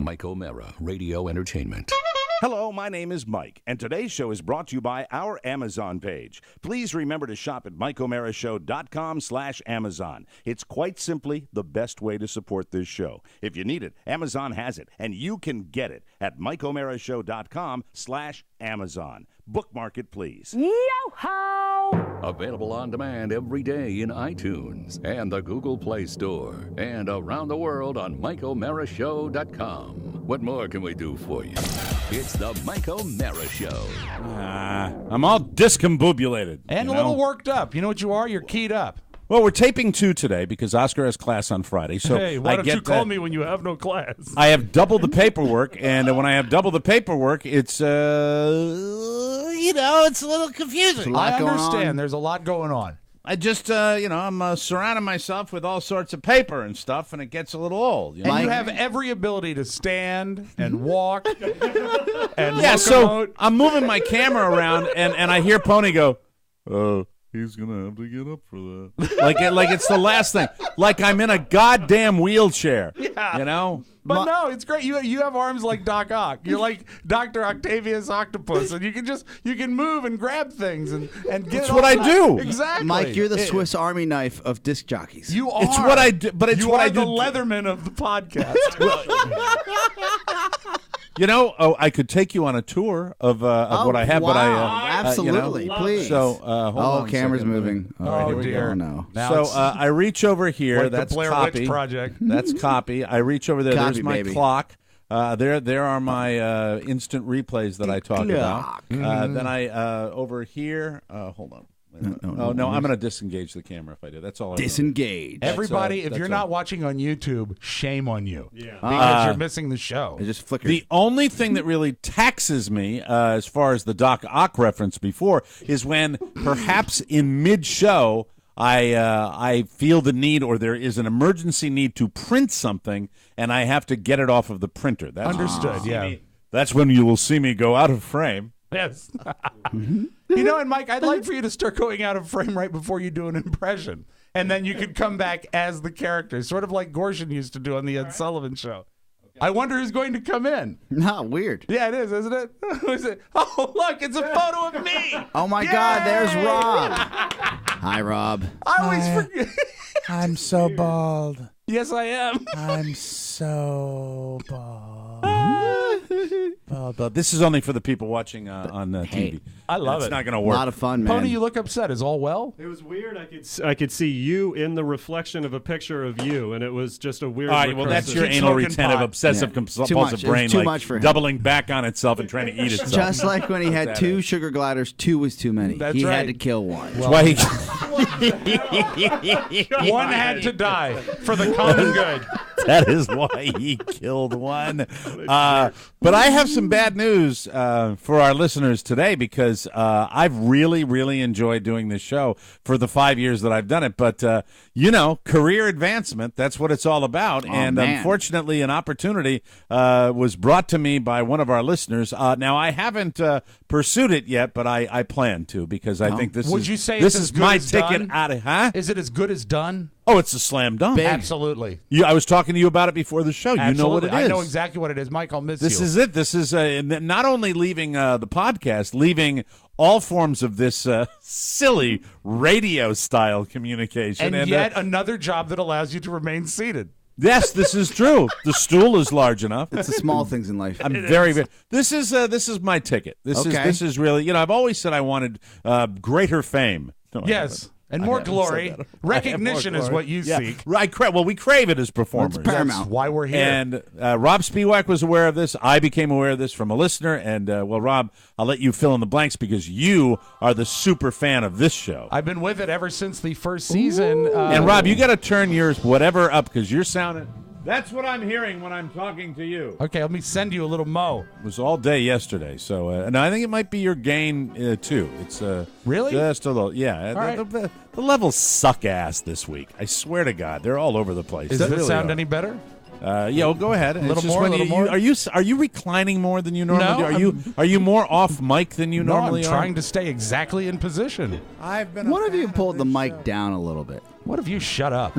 Mike O'Mara, Radio Entertainment. Hello, my name is Mike, and today's show is brought to you by our Amazon page. Please remember to shop at MikeO'MaraShow.com/Amazon. It's quite simply the best way to support this show. If you need it, Amazon has it, and you can get it at MikeO'MaraShow.com/Amazon. Bookmark it, please. Yo-ho! Available on demand every day in iTunes and the Google Play Store and around the world on MikeO'MaraShow.com. What more can we do for you? It's the Mike O'Mara Show. I'm all discombobulated. And a little worked up. You know what you are? You're keyed up. Well, we're taping 2 today because Oscar has class on Friday. So hey, why don't you call me when you have no class? I have double the paperwork, and when I have double the paperwork, it's, it's a little confusing. I understand. There's a lot going on. I just, I'm surrounding myself with all sorts of paper and stuff, and it gets a little old. And you have every ability to stand and walk and yeah, locomote. So I'm moving my camera around, and I hear Pony go, oh. He's going to have to get up for that. like it's the last thing. Like I'm in a goddamn wheelchair. Yeah. You know? But no, it's great. You have arms like Doc Ock. You're like Dr. Octavius Octopus, and you can move and grab things and get That's what I do. Exactly. Mike, you're the Swiss Army knife of disc jockeys. You are. It's what I do, but it's you what are I do. the Leatherman of the podcast. I could take you on a tour of what I have, wow. but I absolutely, please. So, hold on camera's moving. Oh dear, no. So I reach over here. Like that's the Blair copy. Witch Project. That's copy. I reach over there. Copy, There's my baby. clock. There are my instant replays that I talk about. Then I over here. Hold on. I'm going to disengage the camera if I do. That's all. Disengage. Everybody, if that's you're all. not watching on YouTube, shame on you. Yeah. Because you're missing the show. It just flickers. The only thing that really taxes me, as far as the Doc Ock reference before, is when perhaps in mid-show I feel the need, or there is an emergency need to print something, and I have to get it off of the printer. That's Understood, yeah. That's when you will see me go out of frame. Yes. You know, and Mike, I'd like for you to start going out of frame right before you do an impression. And then you could come back as the character, sort of like Gorshin used to do on the Ed Sullivan Show. I wonder who's going to come in. No, weird. Yeah, it is, isn't it? Who is it? Oh, look, it's a photo of me. Oh, my Yay! God, there's Rob. Hi, Rob. I always forget. I'm so bald. Yes, I am. I'm so bald. Bald. This is only for the people watching on TV. I love it's it. not going to A work. lot of fun, man. Pony, you look upset. Is all well? It was weird. I could see you in the reflection of a picture of you, and it was just a weird. All right, well, that's your Keep anal smoking retentive, pot. obsessive, Yeah. compulsive Too much. It was brain, too like much for him. doubling back on itself and trying to eat itself. Just like when he had That 2 is. sugar gliders, 2 was too many. That's he right. had to kill one. That's why he. One had to die for the common good. That is why he killed one. But I have some bad news for our listeners today because I've really, really enjoyed doing this show for the 5 years that I've done it. But, career advancement, that's what it's all about. And man. unfortunately, an opportunity was brought to me by one of our listeners. Now, I haven't pursued it yet, but I plan to because I think this Would is, you say this it's is as good my as ticket done? out of, huh? Is it as good as done? Oh, it's a slam dunk. Absolutely. I was talking to you about it before the show. You know what it is. I know exactly what it is. Mike, I'll miss you. This is it. This is not only leaving the podcast, leaving all forms of this silly radio-style communication. And yet another job that allows you to remain seated. Yes, this is true. The stool is large enough. It's the small things in life. I'm very. This is my ticket. This is really. I've always said I wanted greater fame. No, Yes. And more glory. Recognition is what you seek. Right. Well, we crave it as performers. That's paramount. That's why we're here. And Rob Spiewak was aware of this. I became aware of this from a listener. And, Rob, I'll let you fill in the blanks because you are the super fan of this show. I've been with it ever since the first season. And, Rob, you got to turn yours whatever up because you're sounding... That's what I'm hearing when I'm talking to you. Okay, let me send you a little mo. It was all day yesterday. So, and I think it might be your gain, too. It's Really? just a little... Yeah. All right. The levels suck ass this week. I swear to God. They're all over the place. Does They this really sound are. any better? Well, go ahead. A little more, Are you reclining more than you normally No, do? Are you more off mic than you normally I'm are? trying to stay exactly in position. I've been. What if you pulled the mic down a little bit? What if you shut up?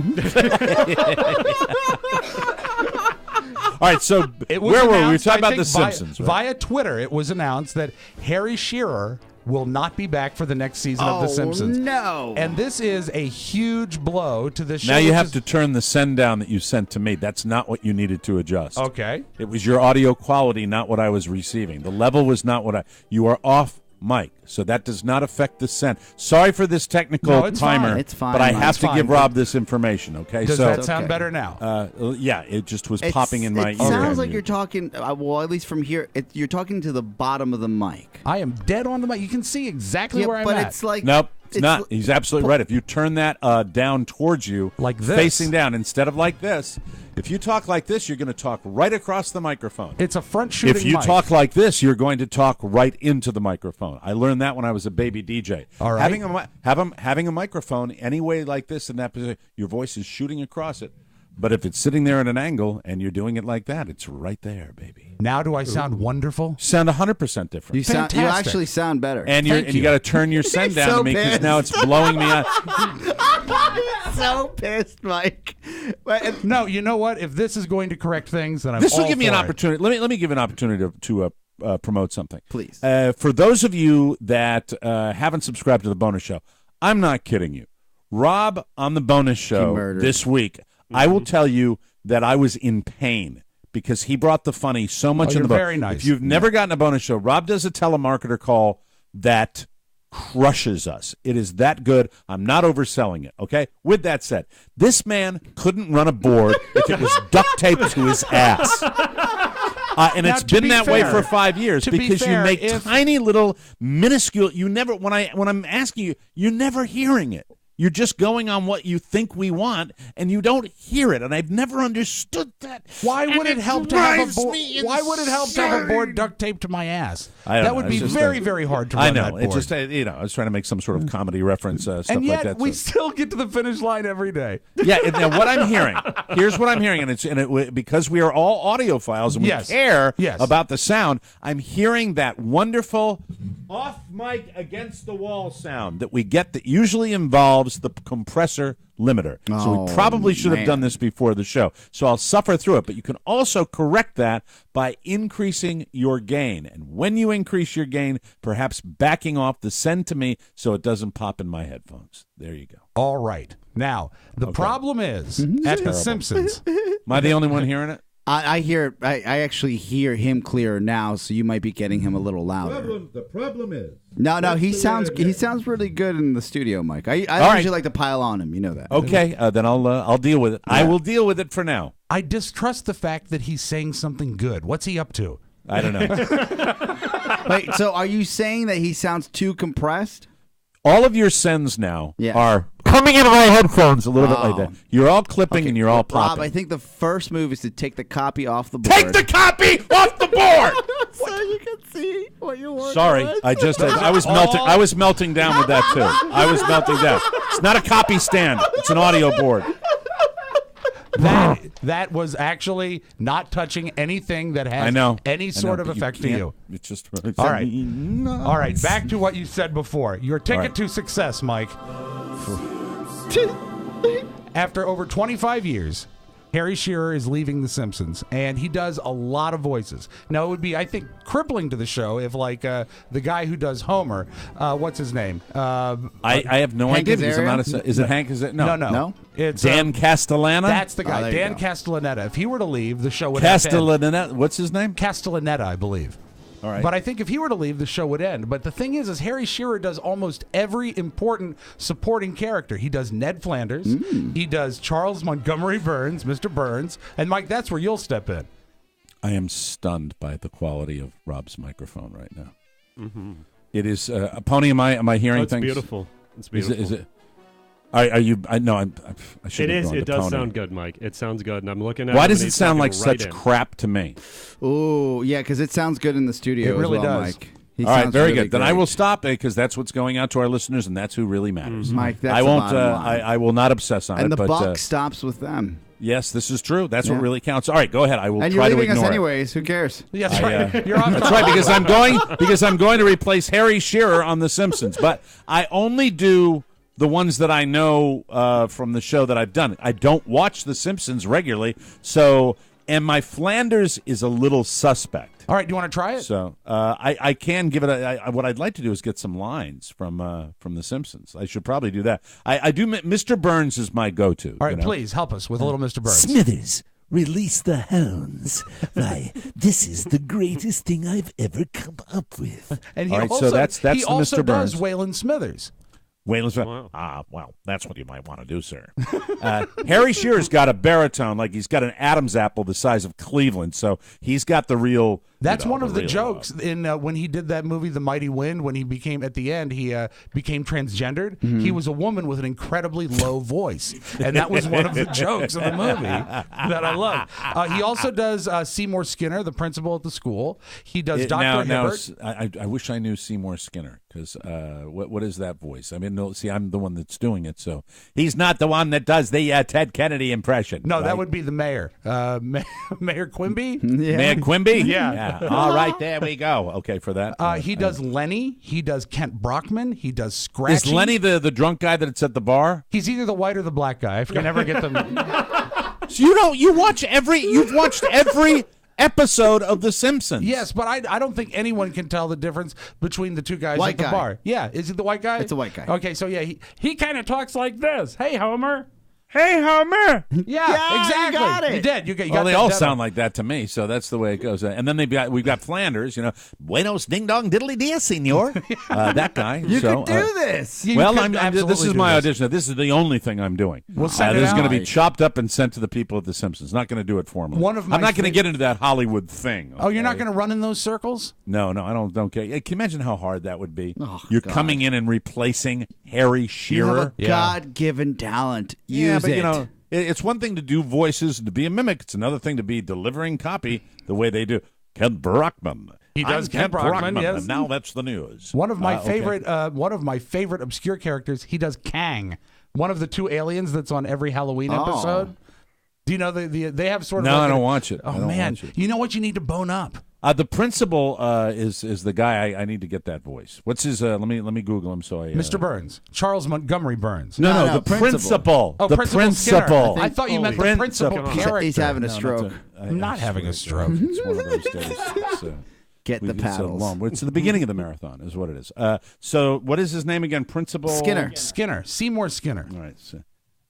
right, so It was where were we? We were announced, talking I about The think, Simpsons, right? Via Twitter, it was announced that Harry Shearer will not be back for the next season of The Simpsons. No. And this is a huge blow to the show. Now you which have is- to turn the send down that you sent to me. That's not what you needed to adjust. Okay. It was your audio quality, not what I was receiving. The level was not what you are off mic, so that does not affect the send. Sorry for this technical No, it's timer. fine. It's fine, But I Mike. have It's to fine, give but- Rob this information, okay? Does so, that sound okay. better now? yeah, it just was It's- popping in my ear. It sounds like you're talking, well, at least from here, you're talking to the bottom of the mic. I am dead on the mic. You can see exactly Yeah, where I'm but at. it's like Nope, it's not. l- He's absolutely right. If you turn that down towards you, Like this. facing down instead of like this, if you talk like this, you're going to talk right across the microphone. It's a front shooting If you mic. talk like this, you're going to talk right into the microphone. I learned that when I was a baby DJ. All right. Having a microphone any way like this in that position, your voice is shooting across it. But if it's sitting there at an angle and you're doing it like that, it's right there, baby. Now do I sound wonderful? Sound 100% different. you sound, you Fantastic. actually sound better. and Thank you you. got to turn your send He's down so to me because pissed. now it's blowing me out. so pissed, Mike. But- No, you know what? If this is going to correct things, then I'm This will all give me an for it. opportunity. Let me give an opportunity to promote something. Please. For those of you that haven't subscribed to the bonus show, I'm not kidding you. Rob on the bonus show murdered. this week, I will tell you that I was in pain because he brought the funny so much in you're the book. very nice. If you've never gotten a bonus show, Rob does a telemarketer call that crushes us. It is that good. I'm not overselling it, okay? With that said, this man couldn't run a board if it was duct taped to his ass. And Now, it's to been be that way fair- for 5 years to be because fair, you make if- tiny little minuscule. You never when I'm asking you, you're never hearing it. You're just going on what you think we want, and you don't hear it. And I've never understood that. Why And would it help to have a drives board? me Why would it help to have a insane. board duct taped to my ass? I don't That know. would It's be just very, a- very hard to run I know. that board. It's just I was trying to make some sort of comedy reference stuff and yet like that. we so. still get to the finish line every day. Yeah, and now what I'm hearing. Here's what I'm hearing, because we are all audiophiles and we Yes. care Yes. about the sound. I'm hearing that wonderful off mic against the wall sound that we get that usually involves the compressor limiter. So we Oh, probably should have man. done this before the show. So I'll suffer through it, but you can also correct that by increasing your gain. And when you increase your gain, perhaps backing off the send to me so it doesn't pop in my headphones. There you go. All right. Now, the problem is at The Simpsons. Am I the only one hearing it? I hear. I actually hear him clearer now, so you might be getting him a little louder. The problem is. No, he sounds really good in the studio, Mike. I right. usually like to pile on him. You know that. Okay, then I'll deal with it. I will deal with it for now. I distrust the fact that he's saying something good. What's he up to? I don't know. Wait, so are you saying that he sounds too compressed? All of your sends now Yeah. are coming into my headphones a little bit like Oh. that. You're all clipping and you're all Rob, popping. I think the first move is to take the copy off the board. Take the copy off the board. so you can see what you're working Sorry, with. I was melting down with that too. I was melting down. It's not a copy stand. It's an audio board. That was actually not touching anything that has I know any I sort know, of but effect to can't- you. It's just All right. All right, back to what you said before. Your ticket right. to success, Mike. After over 25 years, Harry Shearer is leaving The Simpsons, and he does a lot of voices. Now, it would be, I think, crippling to the show if, like, the guy who does Homer, what's his name? I have no Hank idea because I'm Azaria? not. Is it Hank? Is it no? No? It's Dan Castellana. That's the guy, there you Dan go. Castellaneta. If he were to leave, the show would have to end. Castellana. What's his name? Castellaneta, I believe. All right. But I think if he were to leave, the show would end. But the thing is Harry Shearer does almost every important supporting character. He does Ned Flanders. He does Charles Montgomery Burns, Mr. Burns. And, Mike, that's where you'll step in. I am stunned by the quality of Rob's microphone right now. It is Pony. Am I hearing Oh, it's things? beautiful. It's Is beautiful. it? Is it? Are you? I know. I should. It have is. gone It to does Pony. sound good, Mike. It sounds good, and I'm looking at. Why him, does and it he's sound like talking right such in. crap to me? Oh, yeah, because it sounds good in the studio It really as well, does. Mike. He All right, sounds very really good. Then I great. will stop it because that's what's going out to our listeners, and that's who really matters. Mike, that's I the won't. bottom line. I will not obsess on And it. the but buck stops with them. yes, this is true. That's Yeah. what really counts. All right, go ahead. I will And you're try to leaving us ignore it. anyways. Who cares? Yeah, that's I, right. You're off That's the- right, because I'm going to replace Harry Shearer on The Simpsons. But I only do the ones that I know from the show that I've done. I don't watch The Simpsons regularly, so and my Flanders is a little suspect. All right, do you want to try it? So I can give it what I'd like to do is get some lines from The Simpsons. I should probably do that. I do. Mr. Burns is my go-to. All right, please help us with a little Mr. Burns. Smithers, release the hounds. Why, this is the greatest thing I've ever come up with. And he All right, also, so that's he the also Mr. does Burns. Waylon Smithers. Waylon Smith. Well, that's what you might want to do, sir. Harry Shearer's got a baritone, like he's got an Adam's apple the size of Cleveland, so he's got the real. That's one of the real, jokes in when he did that movie, The Mighty Wind. When he became at the end, he became transgendered. He was a woman with an incredibly low voice, and that was one of the jokes of the movie that I love. He also does Seymour Skinner, the principal at the school. He does Dr. Hibbert. I wish I knew Seymour Skinner because what is that voice? I mean, no, see, I'm the one that's doing it, so he's not the one that does the Ted Kennedy impression. No, right? that would be the mayor, Mayor Quimby. Yeah. Mayor Quimby. Yeah. All right, there we go. Okay, for that. He does Lenny. He does Kent Brockman. He does Scratchy. Is Lenny the drunk guy that's at the bar? He's either the white or the black guy. I can never get them. So you've watched every episode of The Simpsons. Yes, but I don't think anyone can tell the difference between the two guys White at the guy. bar. Yeah, is it the white guy? It's a white guy. Okay, so yeah, he kind of talks like this. Hey, Homer. Hey, Homer. Yeah, exactly. you got it. You did. You got. Well, they that all demo. sound like that to me, so that's the way it goes. And then we've got Flanders, Buenos ding dong diddly dia, senor. That guy. You so, could do this. You well, could absolutely this is do my this. audition. This is the only thing I'm doing. We'll send it this is out. going to be chopped up and sent to the people at The Simpsons. Not going to do it formally. One of my I'm not going to fav- get into that Hollywood thing. Oh, you're not okay? going to run in those circles? No, I don't care. Can you imagine how hard that would be? Oh, You're God. coming in and replacing Harry You Shearer. have a God-given talent. Yeah, Use but it. it's one thing to do voices and to be a mimic. It's another thing to be delivering copy the way they do. Kent Brockman. He does I'm Kent Brockman, yes. And now that's the news. One of my Okay. favorite obscure characters. He does Kang, one of the two aliens that's on every Halloween episode. Do you know they have sort of? No, like I don't a- watch it. I Oh don't man, watch it. you know what? You need to bone up. The principal is the guy. I need to get that voice. What's his? Let me Google him. So I Mr. Burns, Charles Montgomery Burns. No, No, the principal. Oh, the Principal Skinner. principal. I thought you meant the principal character. He's having a stroke. I'm not having a stroke. It's one of those days. It's, Get the we've been so paddles. long. It's the beginning of the marathon, is what it is. So what is his name again? Principal Skinner, Seymour Skinner. All right. So,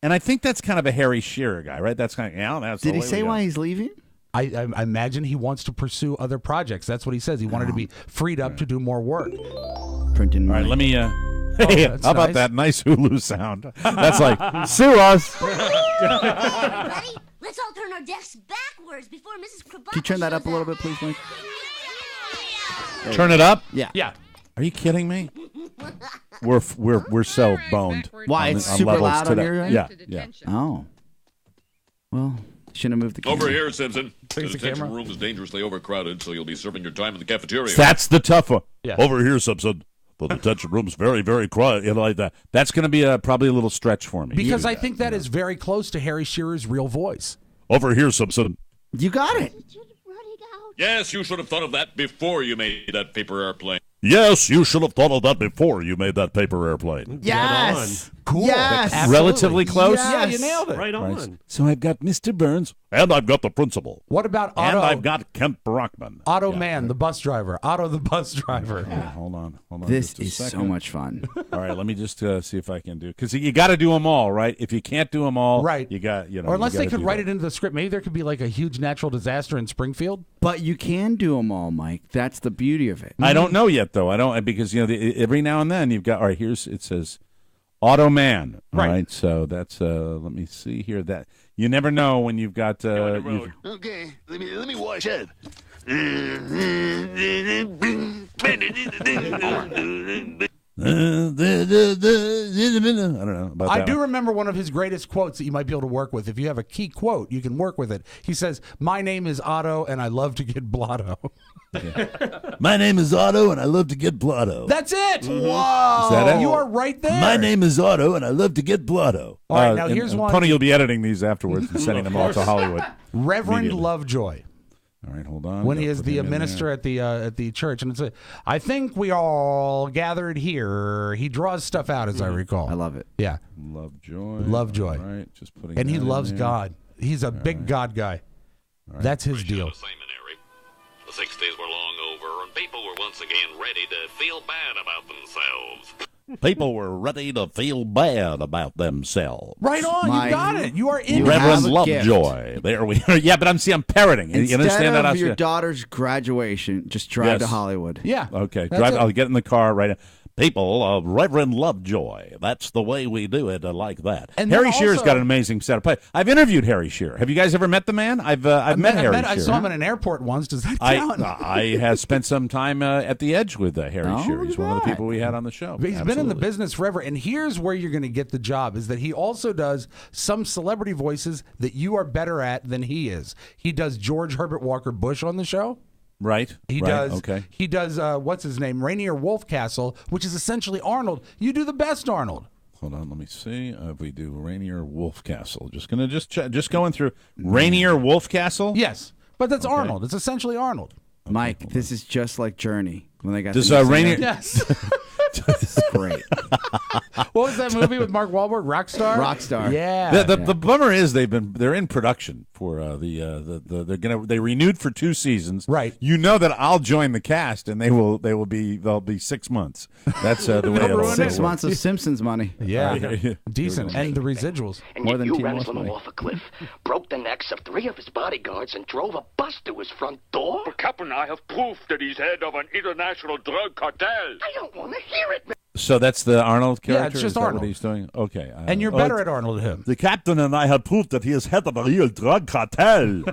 and I think that's kind of a Harry Shearer guy, right? That's kind of that's. Did the he way say we go. why he's leaving? I imagine he wants to pursue other projects. That's what he says. He wanted to be freed up to do more work. Printing All right, money. let me. Hey, that's how about nice. that nice Hulu sound? That's like sue us. Ready? Let's all turn our decks backwards before Mrs. Krabappel Can you turn that up a shows little bit, please, Mike? Turn it up. Yeah. Yeah. Are you kidding me? We're so boned. Why? on- It's on super levels loud on today. your end? Yeah. Oh. Well, shouldn't have moved the camera. Over here, Simpson. The the detention camera. room is dangerously overcrowded, so you'll be serving your time in the cafeteria. That's the tough one. Yeah. Over here, Simpson. The detention room's very, very quiet. Like that. That's going to be probably a little stretch for me. Because I think that is very close to Harry Shearer's real voice. Over here, Simpson. You got it. Yes, you should have thought of that before you made that paper airplane. Yes, you should have thought of that before you made that paper airplane. Yes. Cool. Yes. Absolutely. Relatively close. Yeah, you Yes. nailed it. Right on. So I've got Mr. Burns, and I've got the principal, What about and Otto? I've got Kent Brockman. Otto Yeah. Man, the bus driver. Otto the bus driver. Yeah, hold on. This just a is so second. much fun. All right, let me just see if I can do, because you got to do them all, right? If you can't do them all, Right. You got, Or unless they could write it into the script. Maybe there could be like a huge natural disaster in Springfield. But you can do them all, Mike. That's the beauty of it. I don't know yet, though. I don't, because every now and then you've got. All right, it says Auto Man. All Right. right, so that's. Let me see here. That you never know when you've got. You've- Okay, let me wash up. I don't know about I that do one. remember one of his greatest quotes that you might be able to work with. If you have a key quote, you can work with it. He says, "My name is Otto, and I love to get blotto." My name is Otto, and I love to get blotto. That's it. Is that it? You are right there. My name is Otto, and I love to get blotto. All right, now and- here's and one. Pony, you'll be editing these afterwards and sending them off to Hollywood. Reverend immediately. Lovejoy. All right, hold on. When he Gotta is put the him in minister there. at the church, and I think we all gathered here. He draws stuff out, as I recall. I love it. Yeah, Lovejoy. Lovejoy. All right, just putting. and he that in loves there. God. He's a big God guy. That's his deal. The 60s were long over, and people were once again ready to feel bad about themselves. People were ready to feel bad about themselves. Right on, you got it. You are in. Reverend Lovejoy. There we are. Yeah, but I'm parroting. You Instead understand of that? your daughter's graduation, just drive to Hollywood. Yeah. Okay. I'll get in the car right now. People of Reverend Lovejoy. That's the way we do it, like that. And Harry Shearer's got an amazing set of play. I've interviewed Harry Shearer. Have you guys ever met the man? I've met Harry Shearer. I saw him in an airport once. Does that count? I have spent some time at the Edge with Harry Shearer. He's one of the people we had on the show. He's been in the business forever. And here's where you're going to get the job, is that he also does some celebrity voices that you are better at than he is. He does George Herbert Walker Bush on the show. Right. He does. Okay. He does. What's his name? Rainier Wolfcastle, which is essentially Arnold. You do the best Arnold. Hold on. Let me see if we do Rainier Wolfcastle. Just going through Rainier Wolfcastle. Yes, but that's Arnold. It's essentially Arnold. Mike, this is just like Journey when they got. Does Rainier? Yes. This is great. What was that movie with Mark Wahlberg? Rockstar. Rockstar. Yeah. The bummer is they're in production for they renewed for 2 seasons. Right. You know that I'll join the cast and they'll be 6 months. That's the way it'll 6 months of Simpsons money. Yeah. Decent. And the residuals. And More than you T-Mo's wrestled him money. off a cliff, broke the necks of 3 of his bodyguards, and drove a bus to his front door? But Captain, I have proof that he's head of an international drug cartel. I don't want to hear it, man. So that's the Arnold character? Yeah, it's just is that Arnold. What he's doing? Okay. And you're better at Arnold than him. The captain and I have proved that he is head of a real drug cartel.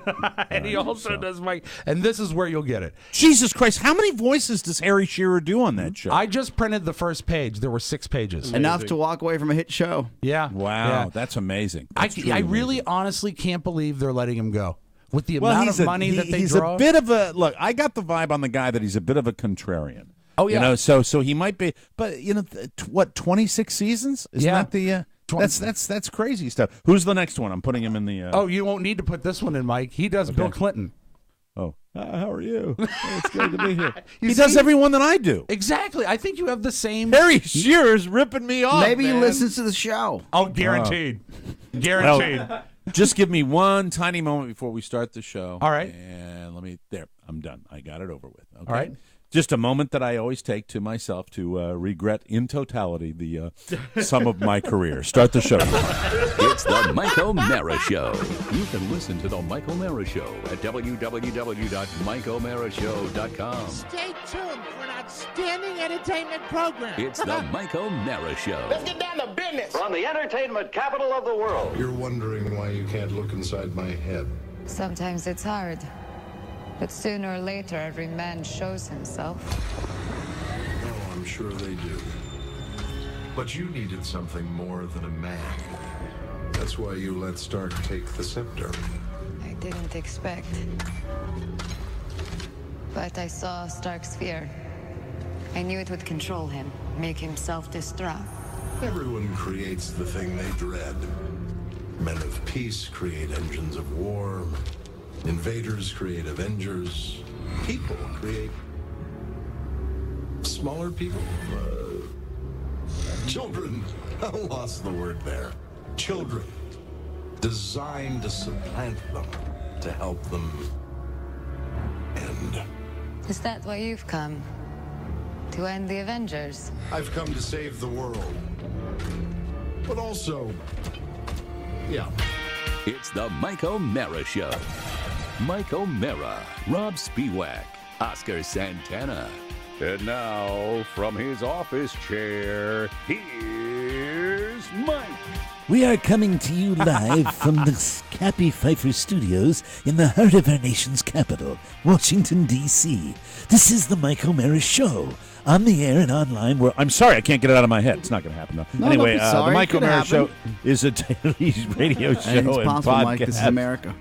And he also does Mike. And this is where you'll get it. Jesus Christ, how many voices does Harry Shearer do on that show? I just printed the first page. There were 6 pages. Enough to walk away from a hit show. Yeah. Wow, Yeah. that's amazing. I That's really honestly can't believe they're letting him go. With the amount of money that they he's draw. a bit of a look. I got the vibe on the guy that he's a bit of a contrarian. Oh yeah, you know, so he might be, but 26 seasons? Isn't that the? That's crazy stuff. Who's the next one? I'm putting him in the. Oh, you won't need to put this one in, Mike. He does Bill Clinton. Oh, how are you? It's good to be here. He does every one that I do. Exactly. I think you have the same. Harry Shearer's ripping me off. Maybe man. he listens to the show. Oh, guaranteed. Guaranteed. Well, just give me one tiny moment before we start the show. All right. And I'm done. I got it over with. Okay? All right. Just a moment that I always take to myself to regret in totality the sum of my career. Start the show. It's the Mike O'Mara Show. You can listen to the Mike O'Mara Show at www.mikeomarashow.com. Stay tuned for an outstanding entertainment program. It's the Mike O'Mara Show. Let's get down to business. From the entertainment capital of the world. You're wondering why you can't look inside my head. Sometimes it's hard. But sooner or later, every man shows himself. Oh, I'm sure they do. But you needed something more than a man. That's why you let Stark take the scepter. I didn't expect. But I saw Stark's fear. I knew it would control him, make him self-destruct. Everyone creates the thing they dread. Men of peace create engines of war. Invaders create Avengers. People create smaller people. Children. I lost the word there. Children. Designed to supplant them, to help them end. Is that why you've come? To end the Avengers? I've come to save the world. But also, yeah. It's the Mike O'Mara Show. Mike O'Mara, Rob Spiewak, Oscar Santana. And now, from his office chair, here's Mike. We are coming to you live from the Cappy Pfeiffer Studios in the heart of our nation's capital, Washington, D.C. This is the Mike O'Mara Show. On the air and online. I'm sorry, I can't get it out of my head. It's not going to happen, though. No, anyway, don't be sorry. the Mike Could O'Mara happen. Show is a daily radio show Anything's and possible, podcast. Mike. This is America.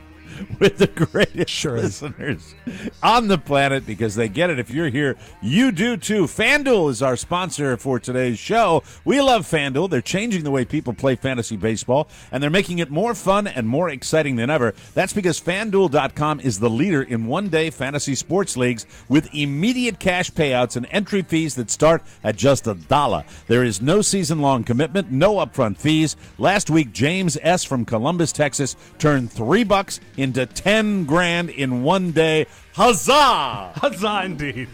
With the greatest listeners on the planet, because they get it. If you're here, you do too. FanDuel is our sponsor for today's show. We love FanDuel. They're changing the way people play fantasy baseball, and they're making it more fun and more exciting than ever. That's because FanDuel.com is the leader in one-day fantasy sports leagues with immediate cash payouts and entry fees that start at just $1. There is no season-long commitment, no upfront fees. Last week, James S. from Columbus, Texas, turned $3 in into 10 grand in one day. Huzzah! Huzzah indeed.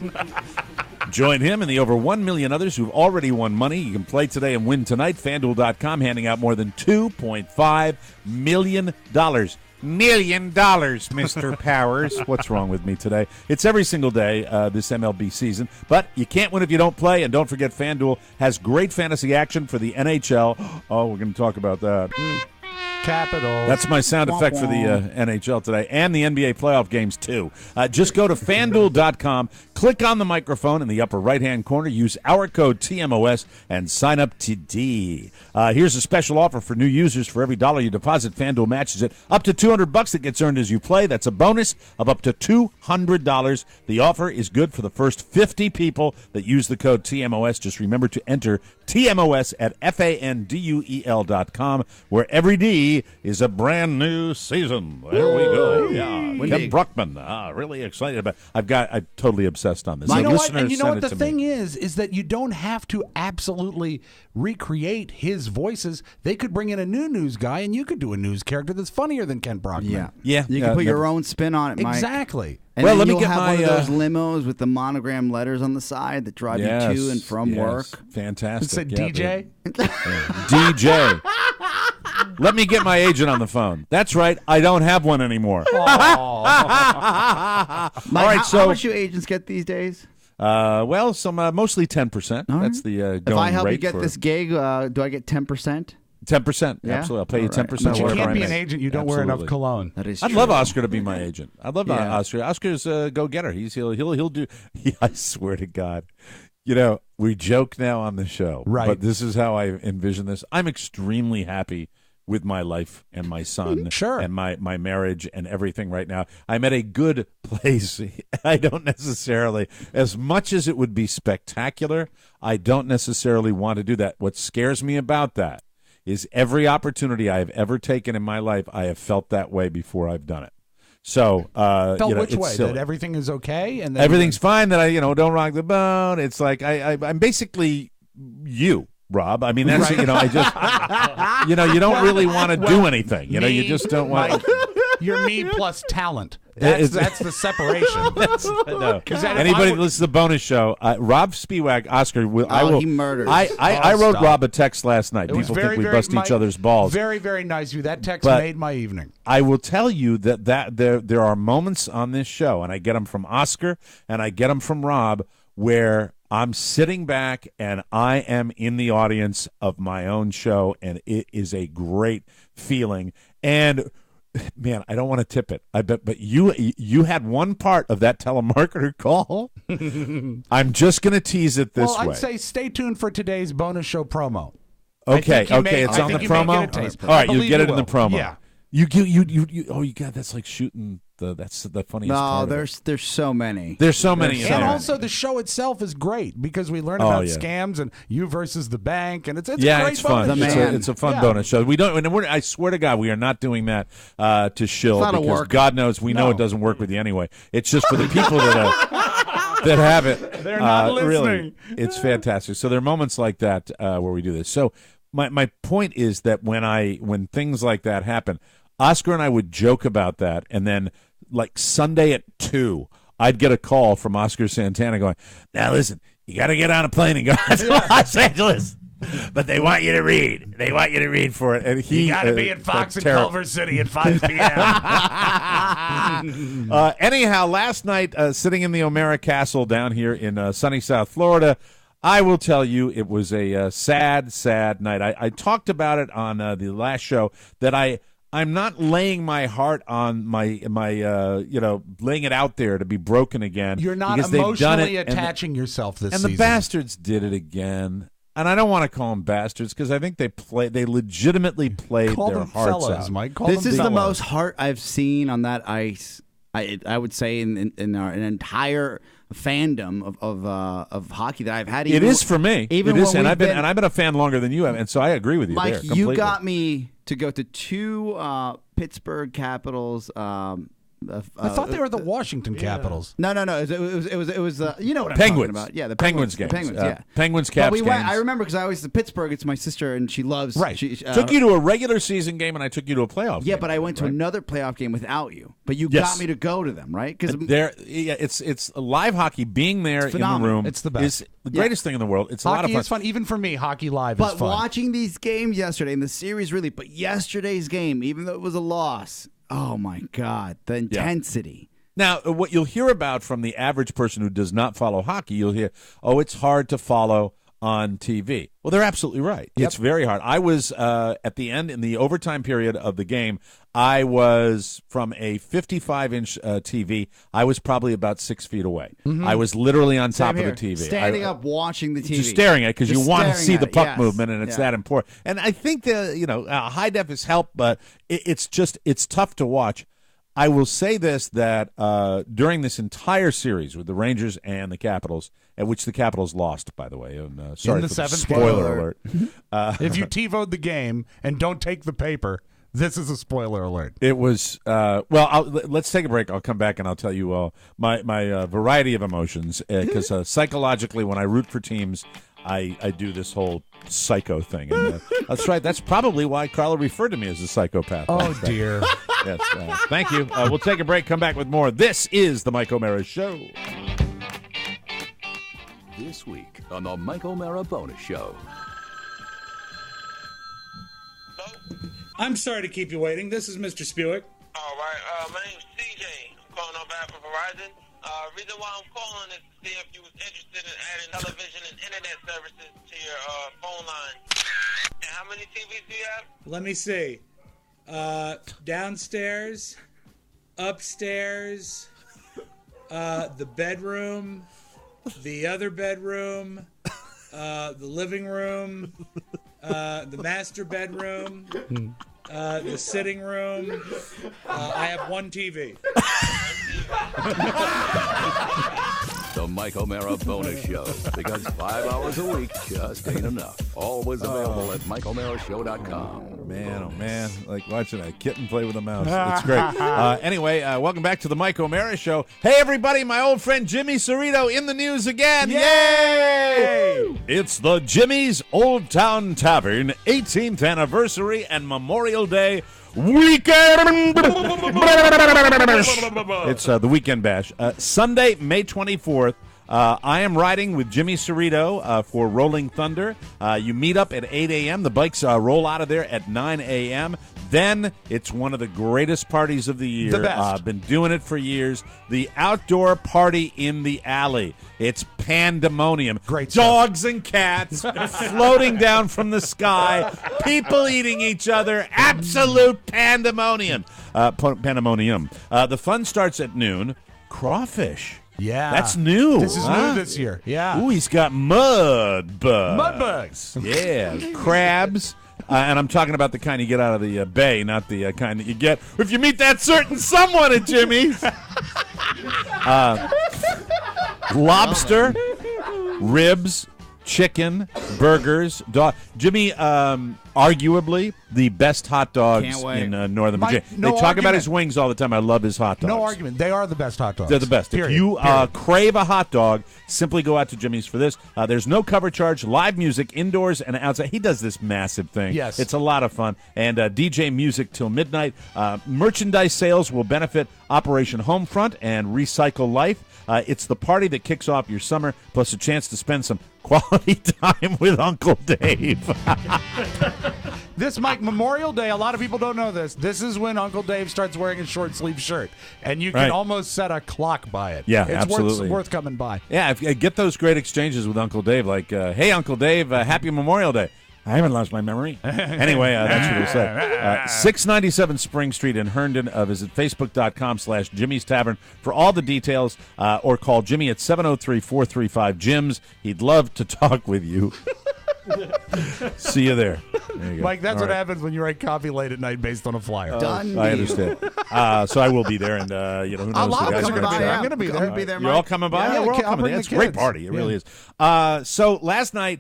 Join him and the over 1 million others who've already won money. You can play today and win tonight. FanDuel.com handing out more than $2.5 million. $1 million, Mr. Powers. What's wrong with me today? It's every single day this MLB season, but you can't win if you don't play. And don't forget, FanDuel has great fantasy action for the NHL. Oh, we're going to talk about that. Capitals. That's my sound effect for the NHL today and the NBA playoff games, too. Just go to FanDuel.com, click on the microphone in the upper right-hand corner, use our code TMOS, and sign up today. Here's a special offer for new users. For every $1 you deposit, FanDuel matches it up to $200 that gets earned as you play. That's a bonus of up to $200. The offer is good for the first 50 people that use the code TMOS. Just remember to enter TMOS at FanDuel.com, where every D is a brand new season. There we go. Yeah, Ken Bruckman, really excited about. I'm totally obsessed on this. You know what? And you know what the thing is that you don't have to absolutely recreate his voices. They could bring in a new news guy, and you could do a news character that's funnier than Ken Bruckman. Yeah. You can put your own spin on it, Mike. Exactly. And then you'll have one of those limos with the monogram letters on the side that drive you to and from work. Fantastic. It said DJ? DJ. Let me get my agent on the phone. That's right. I don't have one anymore. All right, how much do agents get these days? Well, some mostly 10%. Right. That's the going rate. If I help you get this gig, do I get 10%? 10%. Yeah? Absolutely. I'll pay you 10%. But you can't be an agent. You don't wear enough cologne. That is I'd true. love Oscar to be my agent. I'd love Oscar. Oscar's a go-getter. He'll do. I swear to God. You know, we joke now on the show, right? But this is how I envision this. I'm extremely happy with my life and my son, and my marriage and everything right now. I'm at a good place. I don't necessarily, as much as it would be spectacular, I don't necessarily want to do that. What scares me about that is every opportunity I have ever taken in my life, I have felt that way before I've done it. So, felt which it's way? silly. That everything is okay, and then everything's fine. That I, don't rock the boat. It's like I'm basically you, Rob. I mean, that's I just, you don't really want to do anything. You just don't want. You're me plus talent. That's the separation. No. Anybody that listens to the bonus show, Rob Spiewak, Oscar, he murders. I wrote Rob a text last night. People think we bust each other's balls. Very, very nice of you. That text made my evening. I will tell you that there are moments on this show, and I get them from Oscar, and I get them from Rob, where I'm sitting back and I am in the audience of my own show, and it is a great feeling. And man, I don't want to tip it. But you had one part of that telemarketer call. I'm just going to tease it this way. I'd say stay tuned for today's bonus show promo. Okay, it's on the promo. All right, you get it in the promo. Yeah. You got that's like shooting that's the funniest part. No, there's so many. There's so many in And there. also the show itself is great because we learn about scams and you versus the bank, and it's a great it's fun. bonus. It's a fun bonus show. We don't. And I swear to God, we are not doing that to shill because God knows we know it doesn't work with you anyway. It's just for the people that have it. They're not listening. Really, it's fantastic. So there are moments like that where we do this. So my point is that when things like that happen, Oscar and I would joke about that, and then like Sunday at 2, I'd get a call from Oscar Santana going, "Now listen, you got to get on a plane and go to Los Angeles, but they want you to read. They want you to read for it." And you got to be at Fox and Culver City at 5 p.m. Anyhow, last night, sitting in the O'Mara Castle down here in sunny South Florida, I will tell you it was a sad, sad night. I talked about it on the last show that I'm not laying my heart on my laying it out there to be broken again. You're not emotionally attaching yourself this season. And the bastards did it again. And I don't want to call them bastards because I think they legitimately played their hearts out. Mike. This is the most heart I've seen on that ice. I would say in an entire fandom of hockey that I've had. It is for me. Even it is, when I've been a fan longer than you have, and so I agree with you. Mike, there completely. You got me to go to 2 Pittsburgh Capitals I thought they were the Washington Capitals. No. It was you know what I'm Penguins. talking about? Yeah, the Penguins games. games. The Penguins, yeah. Penguins, Caps we went, games. I remember because I always to Pittsburgh. It's my sister, and she loves. Right. Took you to a regular season game, and I took you to a playoff. Yeah, game, but I went to another playoff game without you. But you got me to go to them, right? Because it's live hockey. Being there in the room, it's the best. Is the greatest thing in the world. It's hockey a lot of fun. Is fun, even for me. Hockey live but is fun. Watching these games yesterday, and the series really, but yesterday's game, even though it was a loss, oh my God, the intensity. Now, what you'll hear about from the average person who does not follow hockey, you'll hear, it's hard to follow on TV. Well, they're absolutely right. Yep. It's very hard. I was at the end, in the overtime period of the game, I was from a 55-inch TV, I was probably about 6 feet away. Mm-hmm. I was literally on top Same of the TV. Standing up, watching the TV. Just staring at it because you want to see the puck movement, and it's Yeah. that important. And I think high def has helped, but it's tough to watch. I will say this, that during this entire series with the Rangers and the Capitals, at which the Capitals lost, by the way, and sorry in the for the seventh spoiler alert. If you TiVoed the game and don't take the paper, this is a spoiler alert. It was let's take a break. I'll come back and I'll tell you my variety of emotions, because psychologically, when I root for teams, I do this whole psycho thing. And, that's right. That's probably why Carla referred to me as a psychopath. Oh, dear. Yes. Thank you. We'll take a break, come back with more. This is the Mike O'Mara Show. This week on the Mike O'Mara Bonus Show. I'm sorry to keep you waiting. This is Mr. Spewick. All right. My name's CJ. I'm calling on behalf of Verizon. Reason why I'm calling is to see if you was interested in adding television and internet services to your phone line. And how many TVs do you have? Let me see. Downstairs, upstairs, the bedroom, the other bedroom, the living room, the master bedroom, the sitting room. I have one TV. The Mike O'Mara Bonus Show, because 5 hours a week just ain't enough. Always available at MikeO'MaraShow.com. Man, oh man, like watching a kitten play with a mouse. It's great. Anyway, welcome back to the Mike O'Mara Show. Hey, everybody, my old friend Jimmy Cerrito in the news again. Yay! It's the Jimmy's Old Town Tavern 18th anniversary and Memorial Day weekend. It's the weekend bash. Sunday, May 24th. I am riding with Jimmy Cerrito for Rolling Thunder. You meet up at 8 a.m. The bikes roll out of there at 9 a.m. Then it's one of the greatest parties of the year. The best. Been doing it for years. The outdoor party in the alley. It's pandemonium. Great dogs and cats floating down from the sky. People eating each other. Absolute pandemonium. Pandemonium. The fun starts at noon. Crawfish. Yeah. That's new. This is new this year. Yeah. Ooh, he's got mud bugs. Mud bugs. Yeah. Crabs. And I'm talking about the kind you get out of the bay, not the kind that you get if you meet that certain someone at Jimmy's. Lobster, ribs, chicken, burgers, dog. Jimmy, arguably the best hot dogs in Northern Virginia. No they talk argument. about his wings all the time. I love his hot dogs. No argument. They are the best hot dogs. They're the best. Period. If you Period. crave a hot dog, simply go out to Jimmy's for this. There's no cover charge, live music indoors and outside. He does this massive thing. Yes. It's a lot of fun. And DJ music till midnight. Merchandise sales will benefit Operation Homefront and Recycle Life. It's the party that kicks off your summer, plus a chance to spend some quality time with Uncle Dave. This, Mike, Memorial Day, a lot of people don't know this. This is when Uncle Dave starts wearing a short sleeve shirt, and you can Right. almost set a clock by it. Yeah, it's absolutely. worth coming by. Yeah, get those great exchanges with Uncle Dave, like, hey, Uncle Dave, happy Memorial Day. I haven't lost my memory. Anyway, that's what he said. 697 Spring Street in Herndon. Visit Facebook.com/Jimmy's Tavern for all the details, or call Jimmy at 703-435-JIMS. He'd love to talk with you. See you there. There you go. Mike, that's All what right. happens when you write copy late at night based on a flyer. Done. I understand. So I will be there, and who knows? I'm the guys are coming going to by. be there. I'm going to be there. Be there, You're Mike. all coming by? Yeah, we're all I'll coming. bring It's a the great kids. party. It Yeah. really is. So last night,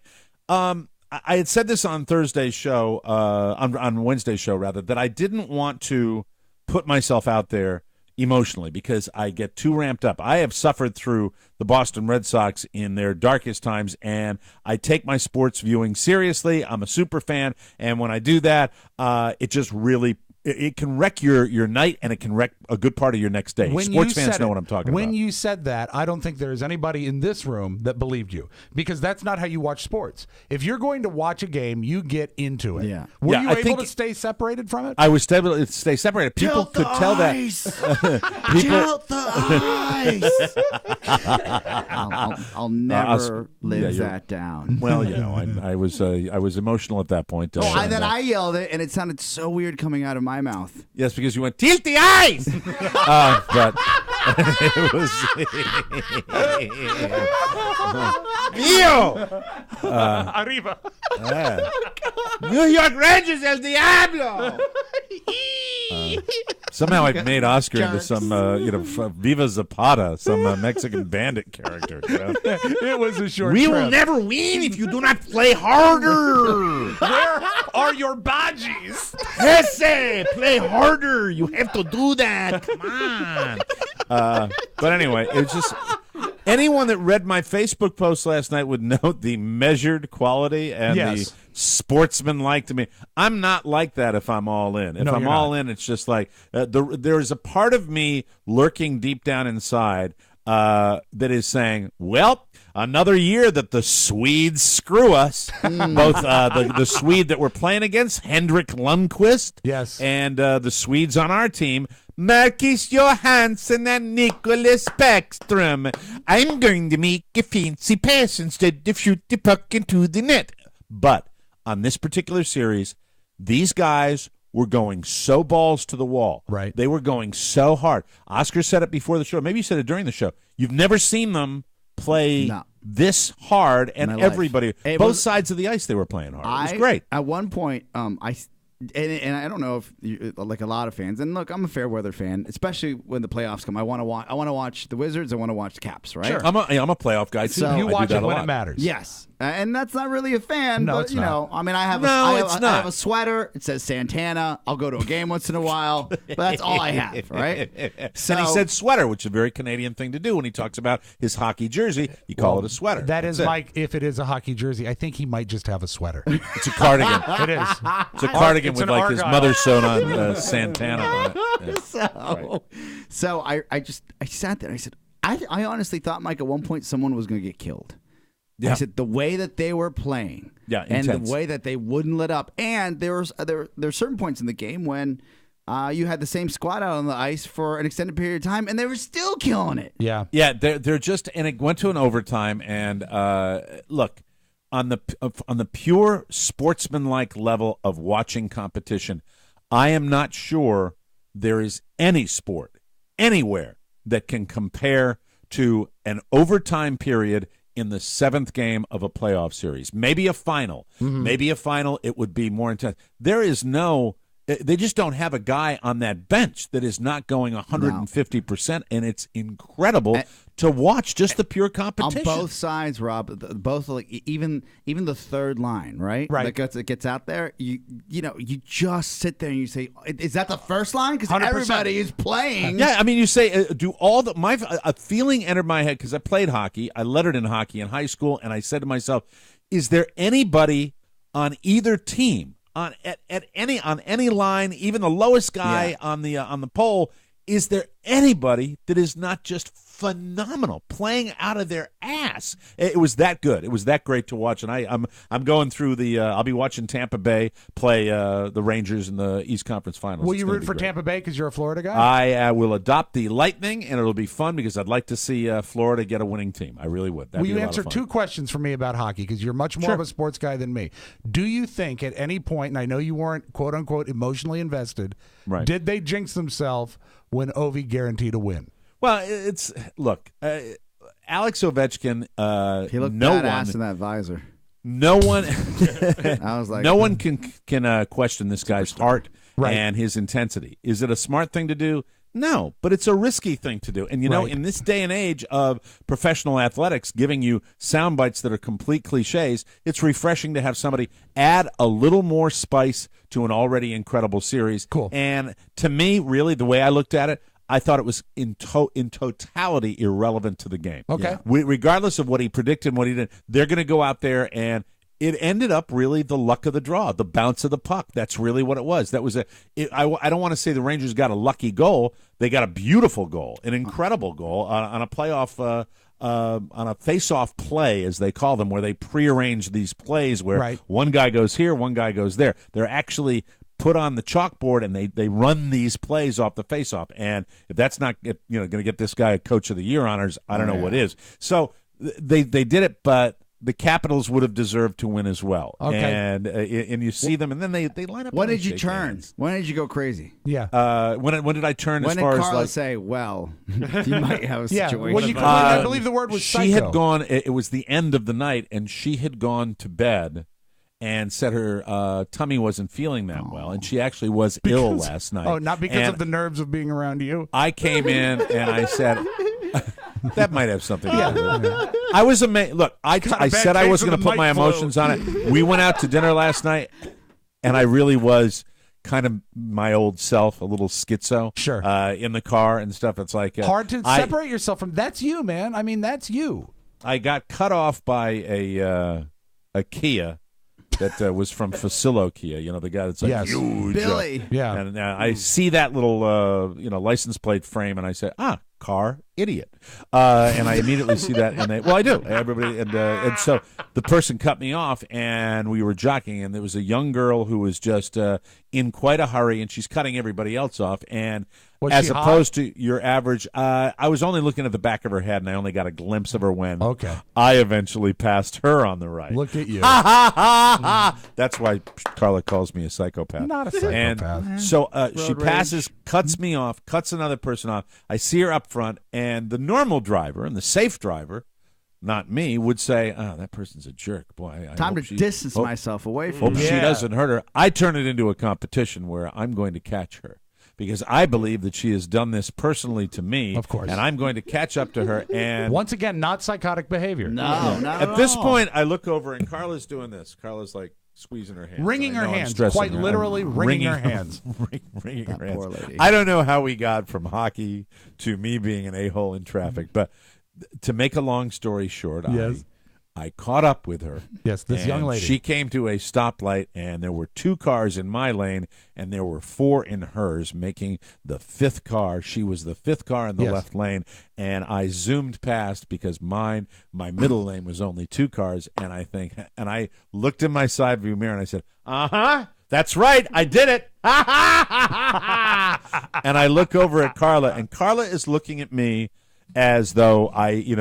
I had said this on Thursday's show, on Wednesday's show, rather, that I didn't want to put myself out there emotionally because I get too ramped up. I have suffered through the Boston Red Sox in their darkest times, and I take my sports viewing seriously. I'm a super fan, and when I do that, it just really it can wreck your night, and it can wreck a good part of your next day. Sports fans know what I'm talking about. When you said that, I don't think there is anybody in this room that believed you, because that's not how you watch sports. If you're going to watch a game, you get into it. Yeah. Were you able to stay separated from it? I was able to stay separated. People could tell that. Tilt the ice. I'll never live that down. Well, I was emotional at that point. And then I yelled it, and it sounded so weird coming out of my mouth. Yes, because you went, tilt the eyes! But it was... Mio! Arriba. New York Rangers El Diablo! Somehow I made Oscar into some, Viva Zapata, some Mexican bandit character. It was a short We trip. will never win if you do not play harder. Where are your badges? Jesse, play harder. You have to do that. Come on. But anyway, it was just... Anyone that read my Facebook post last night would note the measured quality and the sportsman-like to me. I'm not like that if I'm all in. If I'm all in, it's just like there is a part of me lurking deep down inside that is saying, well, another year that the Swedes screw us. Both the Swede that we're playing against, Henrik Lundqvist, and the Swedes on our team, Marcus Johansson and Nicholas Backstrom. I'm going to make a fancy pass instead of shoot the puck into the net. But on this particular series, these guys were going so balls to the wall. Right. They were going so hard. Oscar said it before the show. Maybe you said it during the show. You've never seen them play this hard, and everybody, both sides of the ice, they were playing hard. It was great. At one point, and I don't know if you, like a lot of fans, and look, I'm a fair weather fan, especially when the playoffs come. I want to watch the Wizards. I want to watch the Caps. Right? Sure. I'm a playoff guy too. So you watch it when it matters. Yes, and that's not really a fan. No, but it's not. I mean, I have not. I have a sweater. It says Santana. I'll go to a game once in a while, but that's all I have. Right? So, and he said sweater, which is a very Canadian thing to do when he talks about his hockey jersey. You call it a sweater. That is like, if it is a hockey jersey, I think he might just have a sweater. It's a cardigan. It is. It's a cardigan with like his Argyle. mother sewn on Santana on it. Yeah. So I sat there and I said, I honestly thought, Mike, at one point someone was going to get killed. Yeah. I said the way that they were playing, and intense. the way that they wouldn't let up, and there were certain points in the game when you had the same squad out on the ice for an extended period of time, and they were still killing it. Yeah, they're just, and it went to an overtime. And look, on the pure sportsmanlike level of watching competition, I am not sure there is any sport anywhere that can compare to an overtime period in the seventh game of a playoff series. Maybe a final. Maybe a final, it would be more intense. There is no... They just don't have a guy on that bench that is not going 150%, and it's incredible to watch just the pure competition. On both sides, Rob, both like even the third line, right? That gets out there, you just sit there and you say, is that the first line? Because everybody is playing. Yeah, I mean, you say, do all the... a feeling entered my head because I played hockey. I lettered in hockey in high school, and I said to myself, is there anybody on either team, on any line, even the lowest guy on the pole, is there anybody that is not just phenomenal, playing out of their ass? It was that good. It was that great to watch. And I'm going through the I'll be watching Tampa Bay play the Rangers in the East Conference Finals. Will you root for Tampa Bay because you're a Florida guy? I will adopt the Lightning, and it'll be fun because I'd like to see Florida get a winning team. I really would. Will you answer two questions for me about hockey, because you're much more of a sports guy than me? Do you think at any point, and I know you weren't quote unquote emotionally invested, did they jinx themselves when Ovi guaranteed a win? Well, look, Alex Ovechkin. He looked badass in that visor. No one. I was like, no one can question this guy's heart and his intensity. Is it a smart thing to do? No, but it's a risky thing to do. And, in this day and age of professional athletics giving you sound bites that are complete cliches, it's refreshing to have somebody add a little more spice to an already incredible series. Cool. And to me, really, the way I looked at it, I thought it was in totality irrelevant to the game. Okay. Regardless of what he predicted and what he did, they're going to go out there, and it ended up really the luck of the draw, the bounce of the puck. That's really what it was. That was I don't want to say the Rangers got a lucky goal. They got a beautiful goal, an incredible goal on a playoff on a face-off play, as they call them, where they prearrange these plays where one guy goes here, one guy goes there. They're actually put on the chalkboard, and they run these plays off the face-off. And if that's not going to get this guy a Coach of the Year honors, I don't know what is. So they did it, but the Capitals would have deserved to win as well. Okay. And you see them, and then they line up. When did you turn? When did you go crazy? Yeah. When did I turn? When as far did as Carla like say, "Well, you might have a situation"? When I believe the word was psycho. She had gone. It was the end of the night, and she had gone to bed and said her tummy wasn't feeling that well, and she actually was ill last night. Oh, not because And of the nerves of being around you. I came in and I said. That might have something to do with it. I was amazed. Look, I said I wasn't going to put my emotions on it. We went out to dinner last night, and I really was kind of my old self, a little schizo. Sure. In the car and stuff. It's like hard to separate yourself from. That's you, man. I mean, that's you. I got cut off by a Kia that was from Facillo Kia. You know, the guy that's like huge. Billy. Yeah. And I see that little license plate frame, and I say, car idiot, and I immediately see that, and I do. Everybody, and so the person cut me off, and we were jockeying, and there was a young girl who was just in quite a hurry, and she's cutting everybody else off, and as opposed to your average, I was only looking at the back of her head, and I only got a glimpse of her when I eventually passed her on the right. Look at you. Ha ha ha ha! That's why Carla calls me a psychopath. Not a psychopath. And so she passes, cuts me off, cuts another person off. I see her up front, and the normal driver and the safe driver, not me, would say, that person's a jerk. Boy, I Time hope to distance myself away from Hope she doesn't hurt her. I turn it into a competition where I'm going to catch her, because I believe that she has done this personally to me. Of course. And I'm going to catch up to her. And once again, not psychotic behavior. No, not at this point, I look over, and Carla's doing this. Carla's like squeezing her hands. Wringing her hands. Quite literally wringing her hands. Wringing her hands. Poor lady. I don't know how we got from hockey to me being an a-hole in traffic, but to make a long story short, I caught up with her. Yes, this young lady. She came to a stoplight, and there were 2 cars in my lane, and there were 4 in hers, making the 5th car. She was the 5th car in the left lane, and I zoomed past because my middle lane was only 2 cars, and I looked in my side view mirror, and I said, that's right, I did it. And I look over at Carla, and Carla is looking at me as though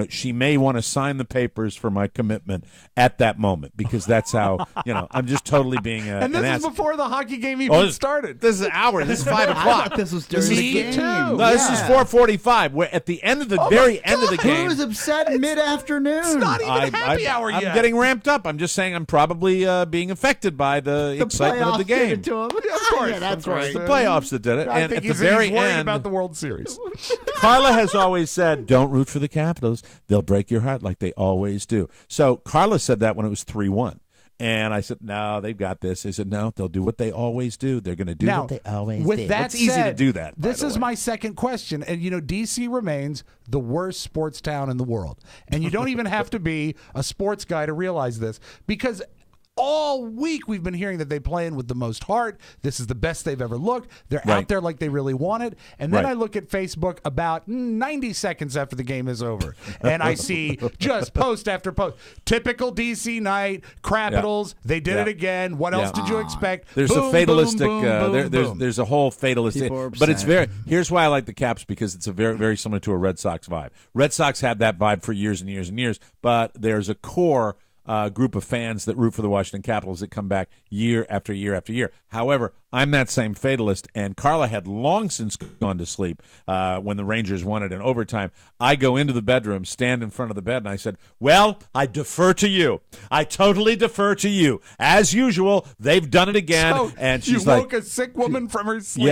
she may want to sign the papers for my commitment at that moment, because that's how, I'm just totally being and this is before the hockey game even started. This is an hour. This is 5 o'clock. I thought this was during the game. Too. No, this is 4:45. We're at the end of the very end of the game. Who was upset mid-afternoon? It's not even happy hour yet. I'm getting ramped up. I'm just saying I'm probably being affected by the excitement of the game. Did it to him. Of course, yeah, that's right. The playoffs that did it. I And think at the he's very worried end, about the World Series. Carla has always said, don't root for the Capitals. They'll break your heart like they always do. So Carla said that when it was 3-1. And I said, no, they've got this. They said, no, they'll do what they always do. They're going to do what they always with do. That It's easy to said, do that. This is my second question. And, D.C. remains the worst sports town in the world. And you don't even have to be a sports guy to realize this, because all week we've been hearing that they playing with the most heart. This is the best they've ever looked. They're out there like they really want it. And then I look at Facebook about 90 seconds after the game is over, and I see just post after post. Typical DC night, Capitals, they did it again. What else did you expect? There's boom, a fatalistic, boom, boom, boom. there's a whole fatalistic, but it's here's why I like the Caps, because it's a very, very similar to a Red Sox vibe. Red Sox had that vibe for years and years and years, but there's a core group of fans that root for the Washington Capitals that come back year after year after year. However, I'm that same fatalist, and Carla had long since gone to sleep when the Rangers won it in overtime. I go into the bedroom, stand in front of the bed, and I said, well, I defer to you. I totally defer to you. As usual, they've done it again. So and she's you woke like, a sick woman from her sleep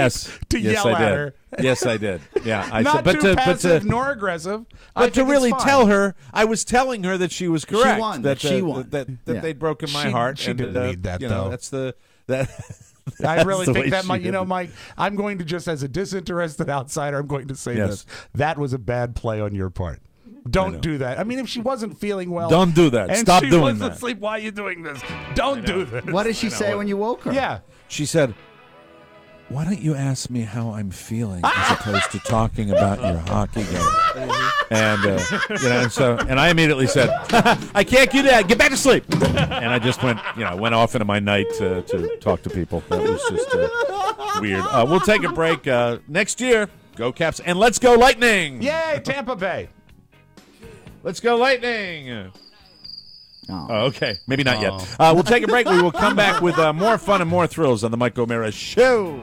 to yes, yell I at did. her. Yes, I did. Yeah, I Not said, but too passive nor aggressive. But to really tell her, I was telling her that she was correct. She won. That She won. That they'd broken my heart. She didn't need that, you though. know, I really think that might, Mike, I'm going to just as a disinterested outsider, I'm going to say this. That was a bad play on your part. Don't do that. I mean, if she wasn't feeling well. Don't do that. And Stop she doing wasn't that. asleep, why are you doing this? Don't do this. What did she say when you woke her? Yeah. She said, why don't you ask me how I'm feeling as opposed to talking about your hockey game? And and I immediately said, I can't do that. Get back to sleep. And I just went off into my night to talk to people. That was just weird. We'll take a break. Next year, go Caps, and let's go Lightning. Yay, Tampa Bay. Let's go Lightning. Oh, okay. Maybe not yet. We'll take a break. We will come back with more fun and more thrills on the Mike O'Mara Show.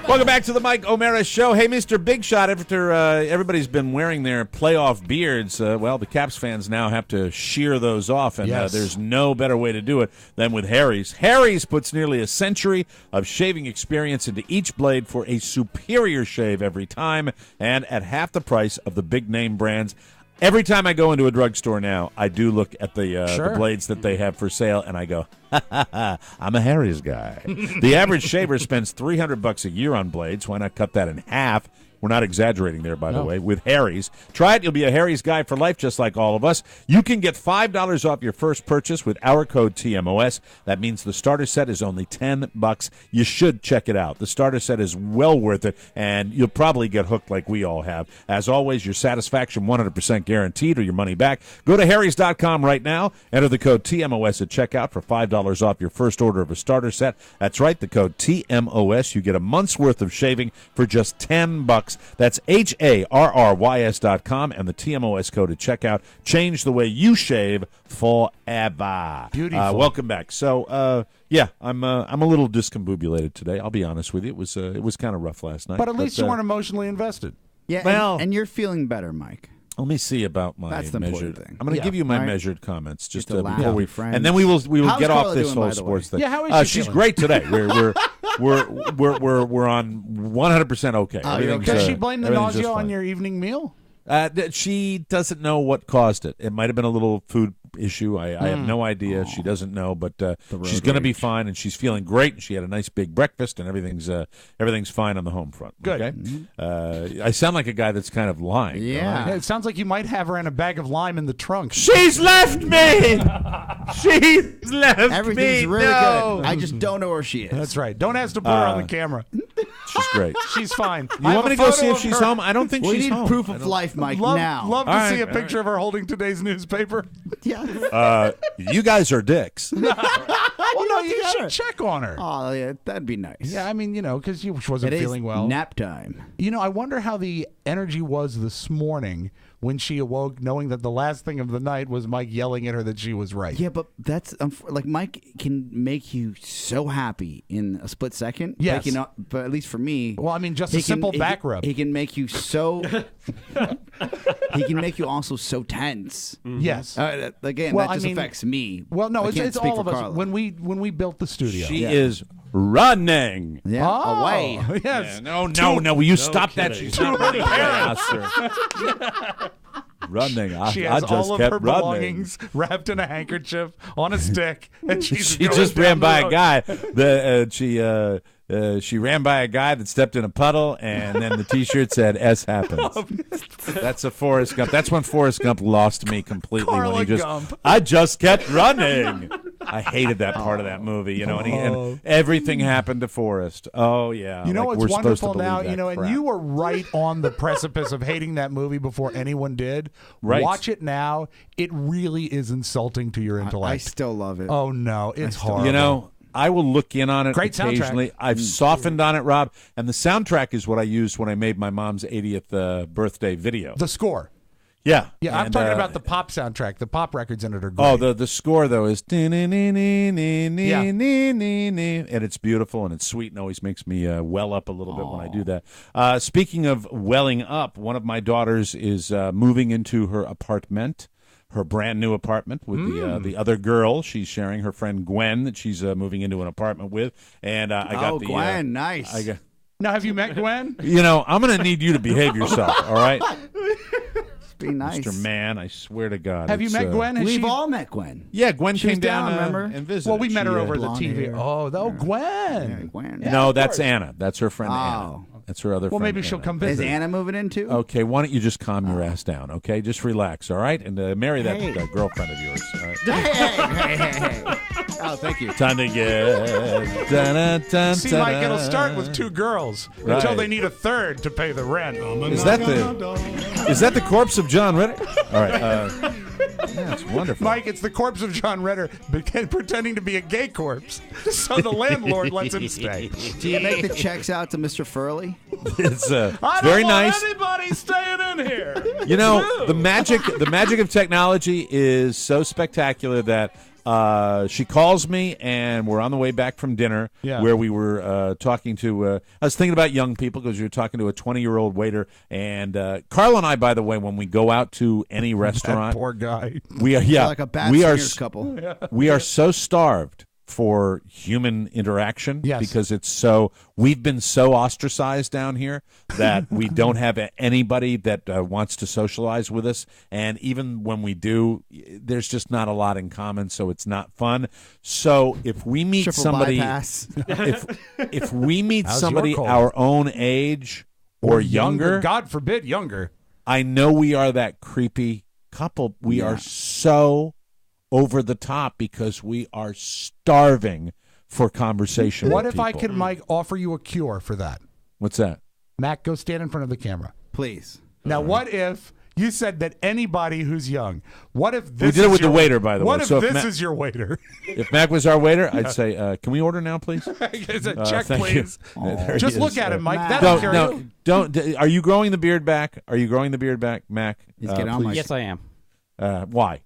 Welcome back to the Mike O'Mara Show. Hey, Mr. Big Shot, after everybody's been wearing their playoff beards, the Caps fans now have to shear those off, and there's no better way to do it than with Harry's. Harry's puts nearly a century of shaving experience into each blade for a superior shave every time, and at half the price of the big-name brands. Every time I go into a drugstore now, I do look at the blades that they have for sale, and I go, I'm a Harry's guy. The average shaver spends $300 a year on blades. Why not cut that in half? We're not exaggerating there, by the way, with Harry's. Try it. You'll be a Harry's guy for life, just like all of us. You can get $5 off your first purchase with our code TMOS. That means the starter set is only $10. You should check it out. The starter set is well worth it, and you'll probably get hooked like we all have. As always, your satisfaction 100% guaranteed or your money back. Go to harrys.com right now. Enter the code TMOS at checkout for $5 off your first order of a starter set. That's right, the code TMOS. You get a month's worth of shaving for just $10. That's HARRYS.com and the TMOS code at checkout. Change the way you shave forever. Beautiful. Welcome back. So, I'm a little discombobulated today. I'll be honest with you. It was kind of rough last night. But at least you weren't emotionally invested. Yeah, and you're feeling better, Mike. Let me see about my That's the measured thing. I'm going to give you my Right. measured comments just to laugh, before we, be friends. and then we will How's get off Carla this doing, whole by the sports way? thing. Yeah, how is she she's feeling? great today. We're on 100% okay. Everything's, Does she blame the everything's nausea just on fine. your evening meal? She doesn't know what caused it. It might have been a little food issue. I have no idea. She doesn't know, but she's going to be fine, and she's feeling great. She had a nice big breakfast, and everything's fine on the home front. Good. Okay? I sound like a guy that's kind of lying. Yeah, it sounds like you might have her in a bag of lime in the trunk. She's left me. She's left Everything's me. really No. good. I just don't know where she is. That's right. Don't ask to put her on the camera. She's great. She's fine. You want me to go see if she's home? I don't think We she's need home. proof of life, Mike, Love now. to All see a right, picture of her holding today's newspaper. Yeah. You guys are dicks. Well, no, you should check on her. Oh, yeah, that'd be nice. Yeah, I mean, because she wasn't It is feeling well. nap time. I wonder how the energy was this morning when she awoke, knowing that the last thing of the night was Mike yelling at her that she was right. Yeah, but that's like Mike can make you so happy in a split second. Yes. But at least for me, Well, I mean, just a simple back rub. He can make you so. He can make you also so tense. Yes. Again, Well, that just I mean- affects me. Well, no, I it's can't speak all for of us. Carla. When we built the studio. She is running. Yeah, Oh, away. Yes. No. Will you stop that? kidding. She's not running faster. Running. She I has just all of kept her running. belongings wrapped in a handkerchief on a stick, and she's She going just down ran the by a road. guy. She ran by a guy that stepped in a puddle, and then the T-shirt said "S happens." That's a Forrest Gump. That's when Forrest Gump lost me completely. Carla when he Gump. I just kept running. I hated that part of that movie, and everything happened to Forrest. Oh yeah, You know like what's we're supposed to wonderful now? believe that And crap. you were right on the precipice of hating that movie before anyone did. Right. Watch it now. It really is insulting to your intellect. I still love it. Oh no, it's horrible. You know, I will look in on it Great soundtrack. occasionally. I've softened on it, Rob, and the soundtrack is what I used when I made my mom's 80th birthday video. The score. Yeah. Yeah, I'm And, talking about the pop soundtrack. The pop records in it are great. Oh, the score though is and it's beautiful and it's sweet and always makes me well up a little bit when I do that. Speaking of welling up, one of my daughters is moving into her apartment, her brand new apartment with the other girl she's sharing, her friend Gwen, that she's moving into an apartment with. And I got the Gwen, nice. Now, have you met Gwen? I'm going to need you to behave yourself. All right. Just be nice. Mr. Man, I swear to God. Have you met Gwen? We've all met Gwen. Yeah, Gwen She was came down remember? and visited. Well, we met her She, over the blonde TV. hair. Oh, Gwen. Yeah, Gwen. Yeah, no, of that's course. Anna. That's her friend Anna. Oh. That's her other Well, friend. maybe she'll Anna. come Is visit. Anna moving in too? Okay, why don't you just calm your ass down, okay? Just relax, all right? And marry that Hey. girlfriend of yours, all right? Hey. Oh, thank you. Time to get... Dun-dun-dun, See, Mike, it'll start with 2 girls Right. until they need a third to pay the rent. Is that the corpse of John Ritter? All right. Yeah, it's wonderful. Mike, it's the corpse of John Ritter pretending to be a gay corpse, so the landlord lets him stay. Do you make the checks out to Mr. Furley? It's I don't very want nice. anybody staying in here. You know, the magic of technology is so spectacular that she calls me, and we're on the way back from dinner, where we were talking to. I was thinking about young people because you were talking to a 20-year-old waiter, and Carl and I, by the way, when we go out to any restaurant, That poor guy. we are Like a bad singers couple. we are so starved for human interaction because we've been so ostracized down here that we don't have anybody that wants to socialize with us, and even when we do, there's just not a lot in common, so it's not fun. So if we meet Triple somebody bypass. if we meet How's somebody your cold? our own age or younger, God forbid younger, I know we are that creepy couple. We are so over the top because we are starving for conversation. What with if I people. could, Mike, offer you a cure for that? What's that? Mac, go stand in front of the camera. Please. Now, what if you said that anybody who's young? What if this We did it is with your, the waiter, by the what way. if So if this Mac- is your waiter? If Mac was our waiter, I'd say, "Can we order now, please?" It's a check, thank please. you. There Just he look is. at him, Mike. Mac. That'll cure No, you. don't. Are you growing the beard back? Are you growing the beard back, Mac? He's getting on my please. Yes, I am. Why?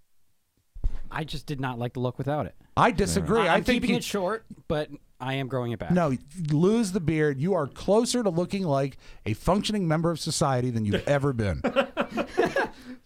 I just did not like the look without it. I disagree. I'm I think keeping it short, but I am growing it back. No, lose the beard. You are closer to looking like a functioning member of society than you've ever been.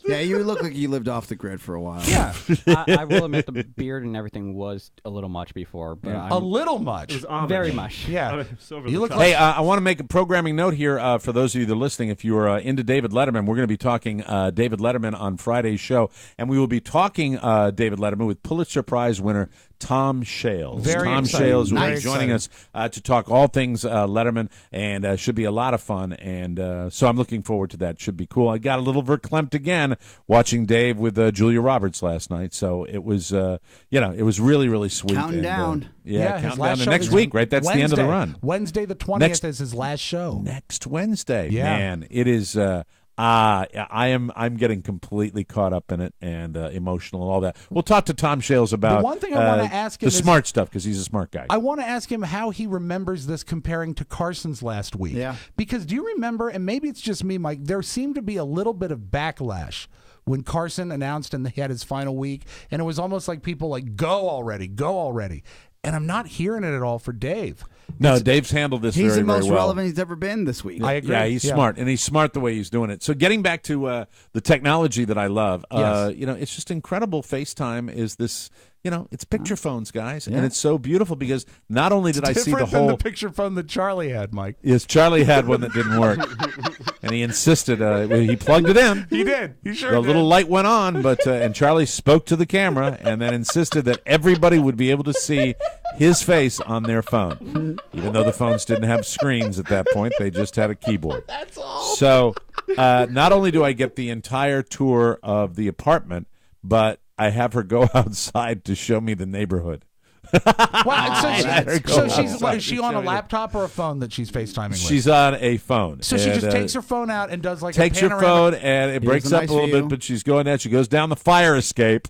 Yeah, you look like you lived off the grid for a while. Yeah. I will admit the beard and everything was a little much before, but A little much. very much. Yeah. You look Hey, I want to make a programming note here for those of you that are listening. If you are into David Letterman, we're going to be talking David Letterman on Friday's show, and we will be talking David Letterman with Pulitzer Prize winner Tom Shales. Very Tom exciting. Shales will Very be joining exciting. us to talk all things Letterman, and should be a lot of fun. And so I'm looking forward to that. Should be cool. I got a little verklempt again watching Dave with Julia Roberts last night. So it was, it was really, really sweet. Counting And, down. Yeah, his counting last down to show next is week, right? That's the end of the Wednesday. run. Wednesday the 20th Next- is his last show. Next Wednesday. Yeah. Man, it is I'm getting completely caught up in it and emotional and all that. We'll talk to Tom Shales about The one thing I wanna ask him the is- smart stuff because he's a smart guy. I want to ask him how he remembers this comparing to Carson's last week. Yeah. Because do you remember, and maybe it's just me, Mike, there seemed to be a little bit of backlash when Carson announced and he had his final week, and it was almost like people like, go already. And I'm not hearing it at all for Dave. No, Dave's handled this He's very, the most very well. relevant he's ever been this week. I agree. Yeah, he's smart, and he's smart the way he's doing it. So getting back to the technology that I love, Yes. it's just incredible. FaceTime is this, it's picture phones, guys, Yeah. and it's so beautiful because not only did I see the Different than whole... the picture phone that Charlie had, Mike. Yes, Charlie had one that didn't work, and he insisted. He plugged it in. He did. He sure The did. little light went on, but and Charlie spoke to the camera and then insisted that everybody would be able to see his face on their phone, even though the phones didn't have screens at that point; they just had a keyboard. That's all. So, not only do I get the entire tour of the apartment, but I have her go outside to show me the neighborhood. Wow, so she's outside is she to on a show you. laptop or a phone that she's FaceTiming with? She's on a phone. So she and, just takes her phone out and does like takes a her panoramic. phone and it Here's breaks a up nice a little view. bit, but she's going out. She goes down the fire escape.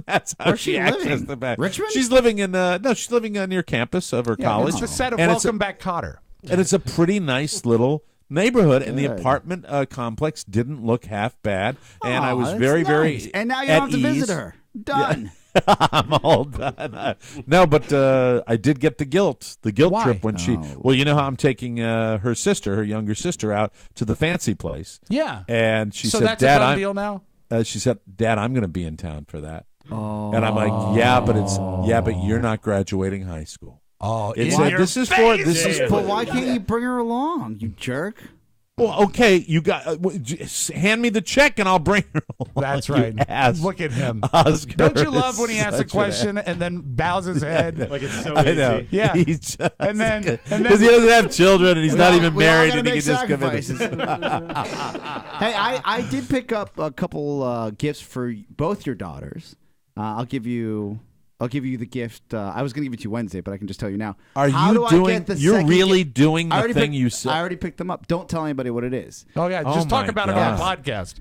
That's how Where's she accessed living? the back. Richmond? She's living in she's living near campus of her college. It's the set of And it's a- Welcome Back, Kotter. and it's a pretty nice little neighborhood, and the Good. apartment complex didn't look half bad. And I Aw, was that's very, nice. very And now you at don't have to ease. visit her. Done. I'm all done. No, but I did get the guilt Why? trip when she. Oh. Well, you know how I'm taking her younger sister, out to the fancy place. Yeah. And she So said, that's a "Dad, done I'm." deal now? She said, "Dad, I'm going to be in town for that." And I'm like, "Yeah, but you're not graduating high school." Oh, It in said, your "This is face, for this is Dave. for." But why can't you bring her along, you jerk? Well, okay, you got. Hand me the check and I'll bring her. That's right. Look at him. Oscar, don't you love when he asks a question and then bows his head like it's so I easy? know. Yeah. And then because he doesn't have children and he's not even married and he can just come in. Hey, I did pick up a couple gifts for both your daughters. I'll give you the gift. I was going to give it to you Wednesday, but I can just tell you now. Are you doing? You're really doing the thing you said. I already picked them up. Don't tell anybody what it is. Oh yeah, just talk about it on the podcast.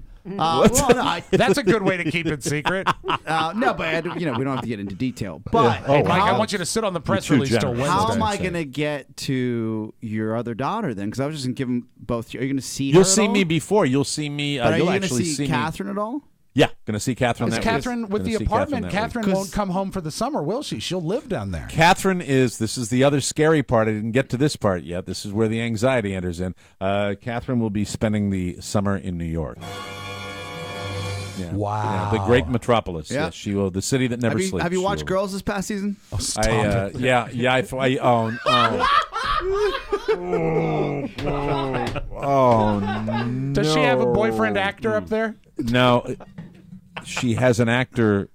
That's a good way to keep it secret. No, but we don't have to get into detail. But hey, Mike, I want you to sit on the press release till Wednesday. How am I going to get to your other daughter then? Because I was just going to give them both. Are you going to see? You'll see me before. You'll see me. Are you you'll going to actually see Catherine at all? Yeah, going to see Catherine. Is Catherine with the apartment? Catherine won't come home for the summer, will she? She'll live down there. Catherine is. This is the other scary part. I didn't get to this part yet. This is where the anxiety enters in. Catherine will be spending the summer in New York. Yeah. Wow. Yeah, the great metropolis. Yeah. Yes, she will. The city that never sleeps. Have you watched Girls this past season? Oh, stop it. Yeah. Oh, no. Does she have a boyfriend actor up there? No. She has an actor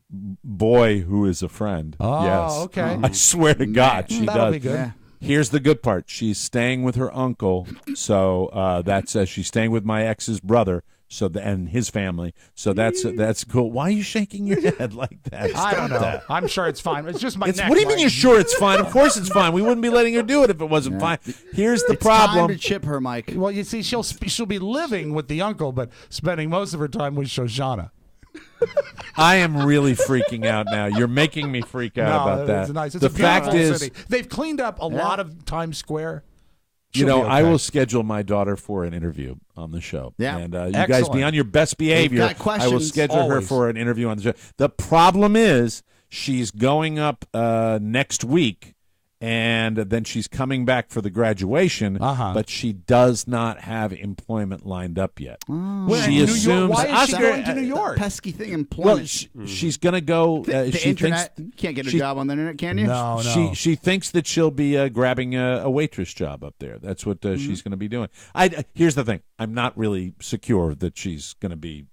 boy who is a friend. Oh, yes. okay. I swear to God, she That'll does. be good. Yeah. Here's the good part. She's staying with her uncle, so that's she's staying with my ex's brother. And his family. So that's cool. Why are you shaking your head like that? I don't know. I'm sure it's fine. It's just my neck. What do you mean you're sure it's fine? Of course it's fine. We wouldn't be letting her do it if it wasn't fine. Here's the problem. Time to chip her, Mike. Well, you see, she'll be living with the uncle, but spending most of her time with Shoshana. I am really freaking out now. You're making me freak out about that. It's nice. It's the a beautiful fact is, city. They've cleaned up a lot of Times Square. I will schedule my daughter for an interview on the show. Yeah. And you guys be on your best behavior. We've got questions. I will schedule her for an interview on the show. The problem is she's going up next week, and then she's coming back for the graduation, but she does not have employment lined up yet. She assumes. Why is she going to New York? Pesky thing, employment. Well, she's going to go. The internet. You can't get a job on the internet, can you? No. She thinks that she'll be grabbing a waitress job up there. That's what she's going to be doing. Here's the thing. I'm not really secure that she's going to be,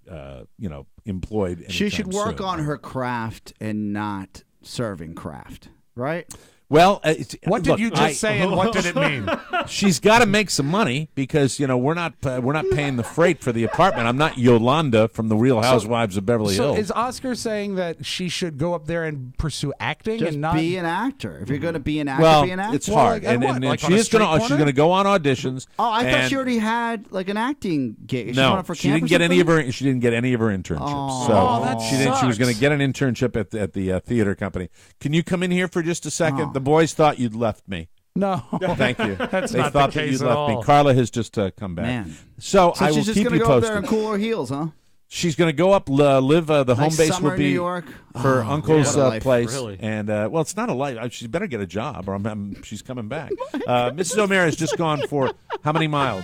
employed. She should work soon. on her craft and not serving craft, right? Well, what did you just say, and what did it mean? She's got to make some money because we're not paying the freight for the apartment. I'm not Yolanda from the Real Housewives of Beverly Hills. So is Oscar saying that she should go up there and pursue acting Just and not be an actor? If you're going to be an actor, be an actor. It's hard, and she's going to go on auditions. Oh, I thought she already had like an acting gig. No, she didn't get any of her. She didn't get any of her internships. Oh, that she didn't. She was going to get an internship at the theater company. Can you come in here for just a second? The boys thought you'd left me. No. Thank you. That's they not thought the that case you at left all. me. Carla has just come back. Man. So I will she's just keep gonna you go posted. up there and cool her heels, huh? She's going to go up, live. The home Nice base summer will in New be York. her uncle's what a life. place. Really? And well, it's not a life. She better get a job, or she's coming back. Mrs. O'Mara has just gone for how many miles?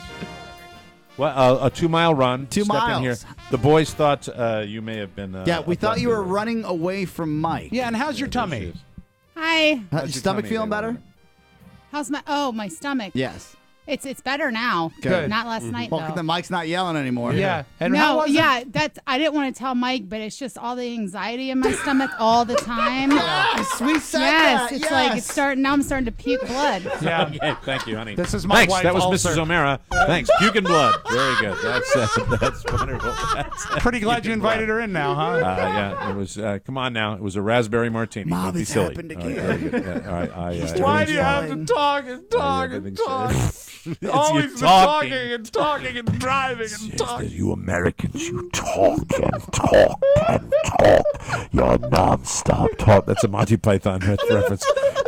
Well, a 2-mile run. 2 Step miles. In here. The boys thought you may have been. Yeah, we thought you were running away from Mike. Yeah, and how's your tummy? Hi. Your stomach feeling better? How's my stomach? Yes. It's better now. Good. Not last night Well, though. then Mike's not yelling anymore. Yeah. And how No, was it? yeah, that's I didn't want to tell Mike, but it's just all the anxiety in my stomach all the time. Yes, we said Yes, that. it's like it's starting. Now I'm starting to puke blood. Yeah. Okay, thank you, honey. This is my Thanks. wife, That was ulcer. Mrs. O'Mara. Thanks. Puke and blood. Very good. That's wonderful. Pretty glad you invited her in now, huh? Yeah, it was. Come on now. It was a raspberry martini. Mom, Don't be it's silly. happened All right, again. very good. Yeah, all right. Why do you have to talk and talk and talk? Always talking and talking and driving and talking. You Americans, you talk and talk and talk. You're non-stop talk. That's a Monty Python reference.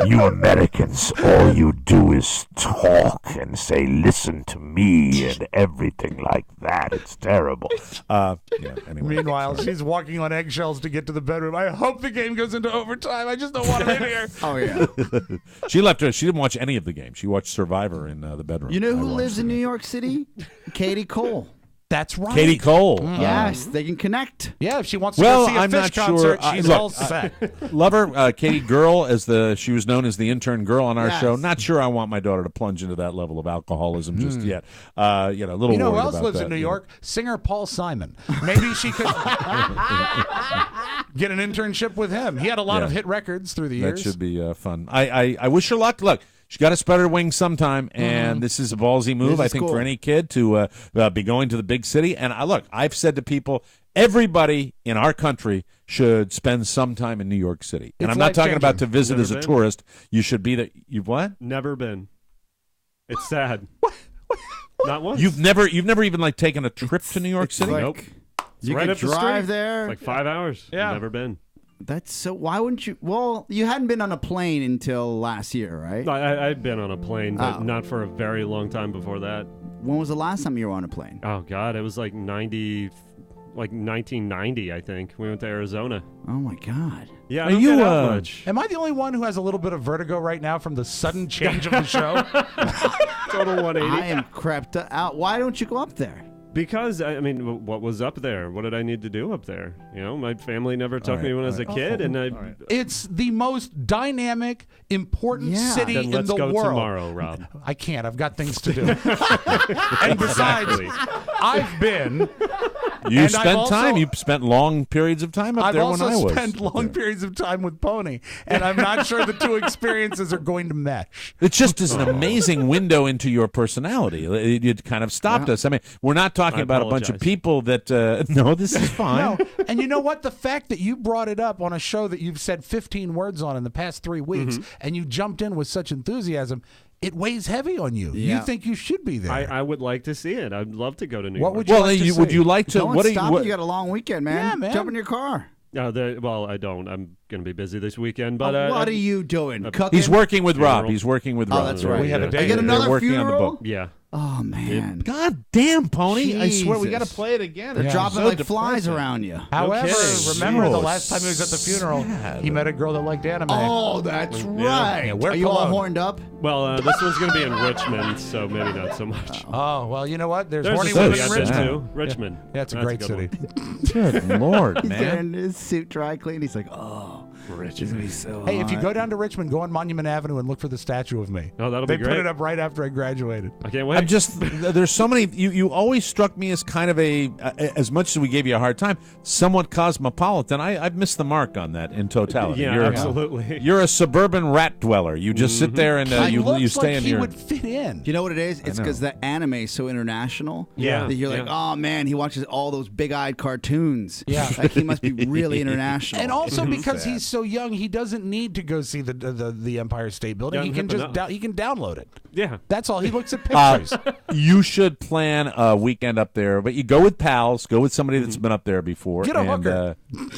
You Americans, all you do is talk and say, listen to me and everything like that. It's terrible. Anyway. Meanwhile, she's walking on eggshells to get to the bedroom. I hope the game goes into overtime. I just don't want it in here. Oh, yeah. She left her. She didn't watch any of the game. She watched Survivor in the bedroom. You know who lives in New York City? Katie Cole. That's right. Katie Cole. Yes, they can connect. Yeah, if she wants to go see a I'm Fish not concert, sure. she's Look, all set. Love her, Katie Girl, she was known as the intern girl on our Yes. show. Not sure I want my daughter to plunge into that level of alcoholism just yet. A little You know worried who else about lives that, in New you know. York? Singer Paul Simon. Maybe she could get an internship with him. He had a lot of hit records through the That years. should be fun. I wish her luck. Look, she got to spread her wings sometime, and this is a ballsy move, I think, for any kid to be going to the big city. And I've said to people, everybody in our country should spend some time in New York City. And I'm not talking about to visit as a tourist. You should be there. You've what? Never been. It's sad. Not once. You've never even taken a trip to New York City? Nope. It's You right could up the drive street. there. It's like 5 hours. Yeah. Never been. That's so. Why wouldn't you? Well, you hadn't been on a plane until last year, right? No, I'd been on a plane, but not for a very long time before that. When was the last time you were on a plane? Oh God, it was like 1990, I think. We went to Arizona. Oh my God. Yeah, I don't get out much. Am I the only one who has a little bit of vertigo right now from the sudden change of the show? Total 180. I am crept out. Why don't you go up there? Because, I mean, what was up there? What did I need to do up there? You know, my family never took me when I was a kid, and It's the most dynamic, important city Then in let's the go world. tomorrow, Rob. I can't. I've got things to do. And besides, I've been. You and spent I've also, time. You spent long periods of time up there when I was. I've also spent long periods of time with Pony, and I'm not sure the two experiences are going to mesh. It just is an amazing window into your personality. It kind of stopped us. I mean, we're not talking about a bunch of people that. No, this is fine. No, and you know what? The fact that you brought it up on a show that you've said 15 words on in the past 3 weeks, and you jumped in with such enthusiasm. It weighs heavy on you. Yeah. You think you should be there. I would like to see it. I'd love to go to New York. What would you like to see? Would you like to? Don't What stop you? it. You got a long weekend, man. Yeah, man. Jump in your car. Well, I don't. I'm going to be busy this weekend. But What are you doing? Cooking? He's working with Rob. Funeral. He's working with Rob. Oh, that's right. We have a I date. get They're another working funeral? on the book. Yeah. Oh man. God damn, Pony! I swear we got to Jesus. play it again. They're It's dropping so like depressing. flies around you. However, kidding. remember the So last time he was at the funeral, sad. he met a girl that liked anime. Oh, that's right. Yeah, wear Are you all cologne. horned up? Well, this one's going to be in Richmond, so maybe not so much. Oh, well, you know what? There's There's horny a city women in I've been Richmond. to. Richmond. Yeah, it's a That's great good city. one. Good Lord, He's man. getting his suit dry cleaned. He's like, oh, Rich is gonna be so Hey, if you hot. go down to Richmond, go on Monument Avenue and look for the statue of me. Oh, that'll They be put great. it up right after I graduated. I can't wait. I'm just there's so many. You always struck me as kind of as much as we gave you a hard time, somewhat cosmopolitan. I've missed the mark on that in totality. Yeah, absolutely. You're a suburban rat dweller. You just sit there and He you looks stay like in he your. would fit in. You know what it is? It's know. because the anime is so international. Yeah. That you're like, oh man, he watches all those big-eyed cartoons. Yeah. Like he must be really international. And also because he's so young, he doesn't need to go see the Empire State Building. Young, He can hip just enough. he can download it. Yeah. That's all. He looks at pictures. You should plan a weekend up there, but you go with pals. Go with somebody that's been up there before. Get a hooker.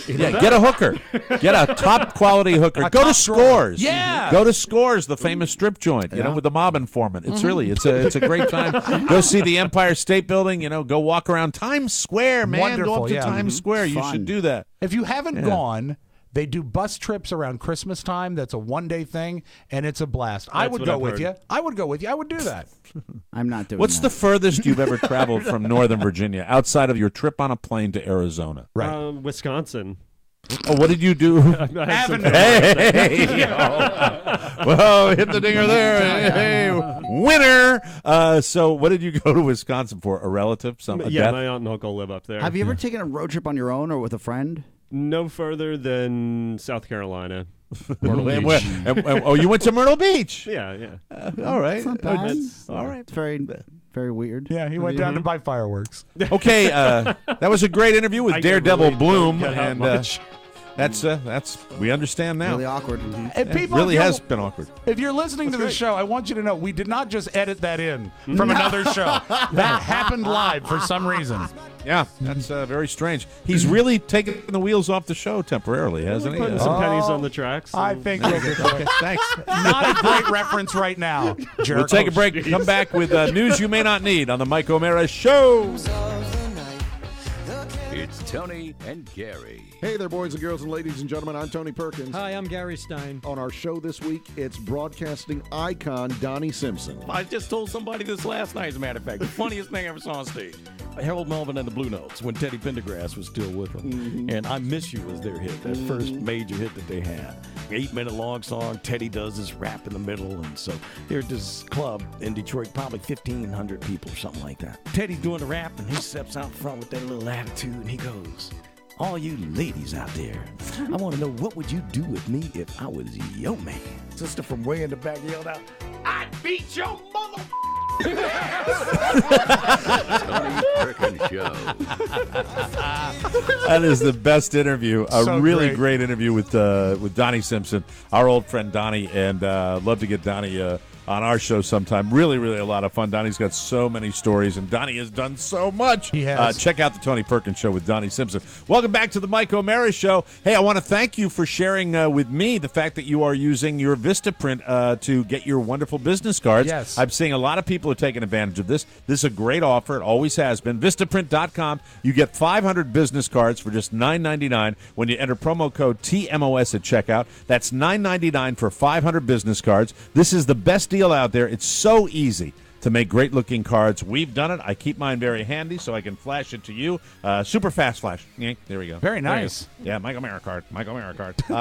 Get a hooker. Get a top quality hooker. Go to top drawer. Scores. Yeah. Go to Scores, the famous strip joint. You know, with the mob informant. It's really it's a great time. Go see the Empire State Building. You know, go walk around Times Square, man. Wonderful, Go up to yeah. Times Square. You Fun. should do that. If you haven't gone, they do bus trips around Christmas time. That's a one-day thing, and it's a blast. I would what go I've with heard. you. I would go with you. I would do that. I'm not doing What's that. the furthest you've ever traveled from Northern Virginia outside of your trip on a plane to Arizona? Right. Wisconsin. Oh, what did you do? I had some Hey, well, hit the dinger there. Hey, winner. So, what did you go to Wisconsin for? A relative? A Yeah, death? my aunt and uncle live up there. Have you ever taken a road trip on your own or with a friend? No further than South Carolina. Oh, you went to Myrtle Beach. Yeah, yeah. All right. It's not bad. All right. It's very, very weird. Yeah, he went down to buy fireworks. Okay, that was a great interview with I Daredevil really Bloom, don't get out and much. that's we understand now. Really awkward. And people, Really if you're- has been awkward. If you're listening to the show, I want you to know we did not just edit that in from another show. That happened live for some reason. Yeah, that's very strange. He's really taken the wheels off the show temporarily, hasn't he? Putting some pennies on the tracks. I think we'll get Okay, thanks. not a great reference right now. Jerk. We'll take a break. Come back with news you may not need on the Mike O'Mara Show. it's Tony and Gary. Hey there, boys and girls and ladies and gentlemen. I'm Tony Perkins. Hi, I'm Gary Stein. On our show this week, it's broadcasting icon Donnie Simpson. I just told somebody this last night, as a matter of fact. The funniest thing I ever saw on stage. Harold Melvin and the Blue Notes, when Teddy Pendergrass was still with them. Mm-hmm. And I Miss You was their hit, that first major hit that they had. 8-minute long song. Teddy does this rap in the middle. And so they're at this club in Detroit, probably 1,500 people or something like that. Teddy's doing the rap, and he steps out front with that little attitude, and he goes, all you ladies out there, I want to know, what would you do with me if I was your man? Sister from way in the back yelled out, I'd beat your mother. Tony Perkins Show. That is the best interview. A So really great interview with Donnie Simpson, our old friend Donnie, and love to get Donnie on our show sometime. Really, really a lot of fun. Donnie's got so many stories, and Donnie has done so much. He has. Check out the Tony Perkins Show with Donnie Simpson. Welcome back to the Mike O'Mara Show. Hey, I want to thank you for sharing with me the fact that you are using your Vistaprint to get your wonderful business cards. Yes. I'm seeing a lot of people are taking advantage of this. This is a great offer. It always has been. Vistaprint.com. You get 500 business cards for just $9.99 when you enter promo code TMOS at checkout. That's $9.99 for 500 business cards. This is the best deal out there. It's so easy to make great-looking cards. We've done it. I keep mine very handy so I can flash it to you. Super fast flash. There we go. Very nice. Yeah, Mike O'Mara card.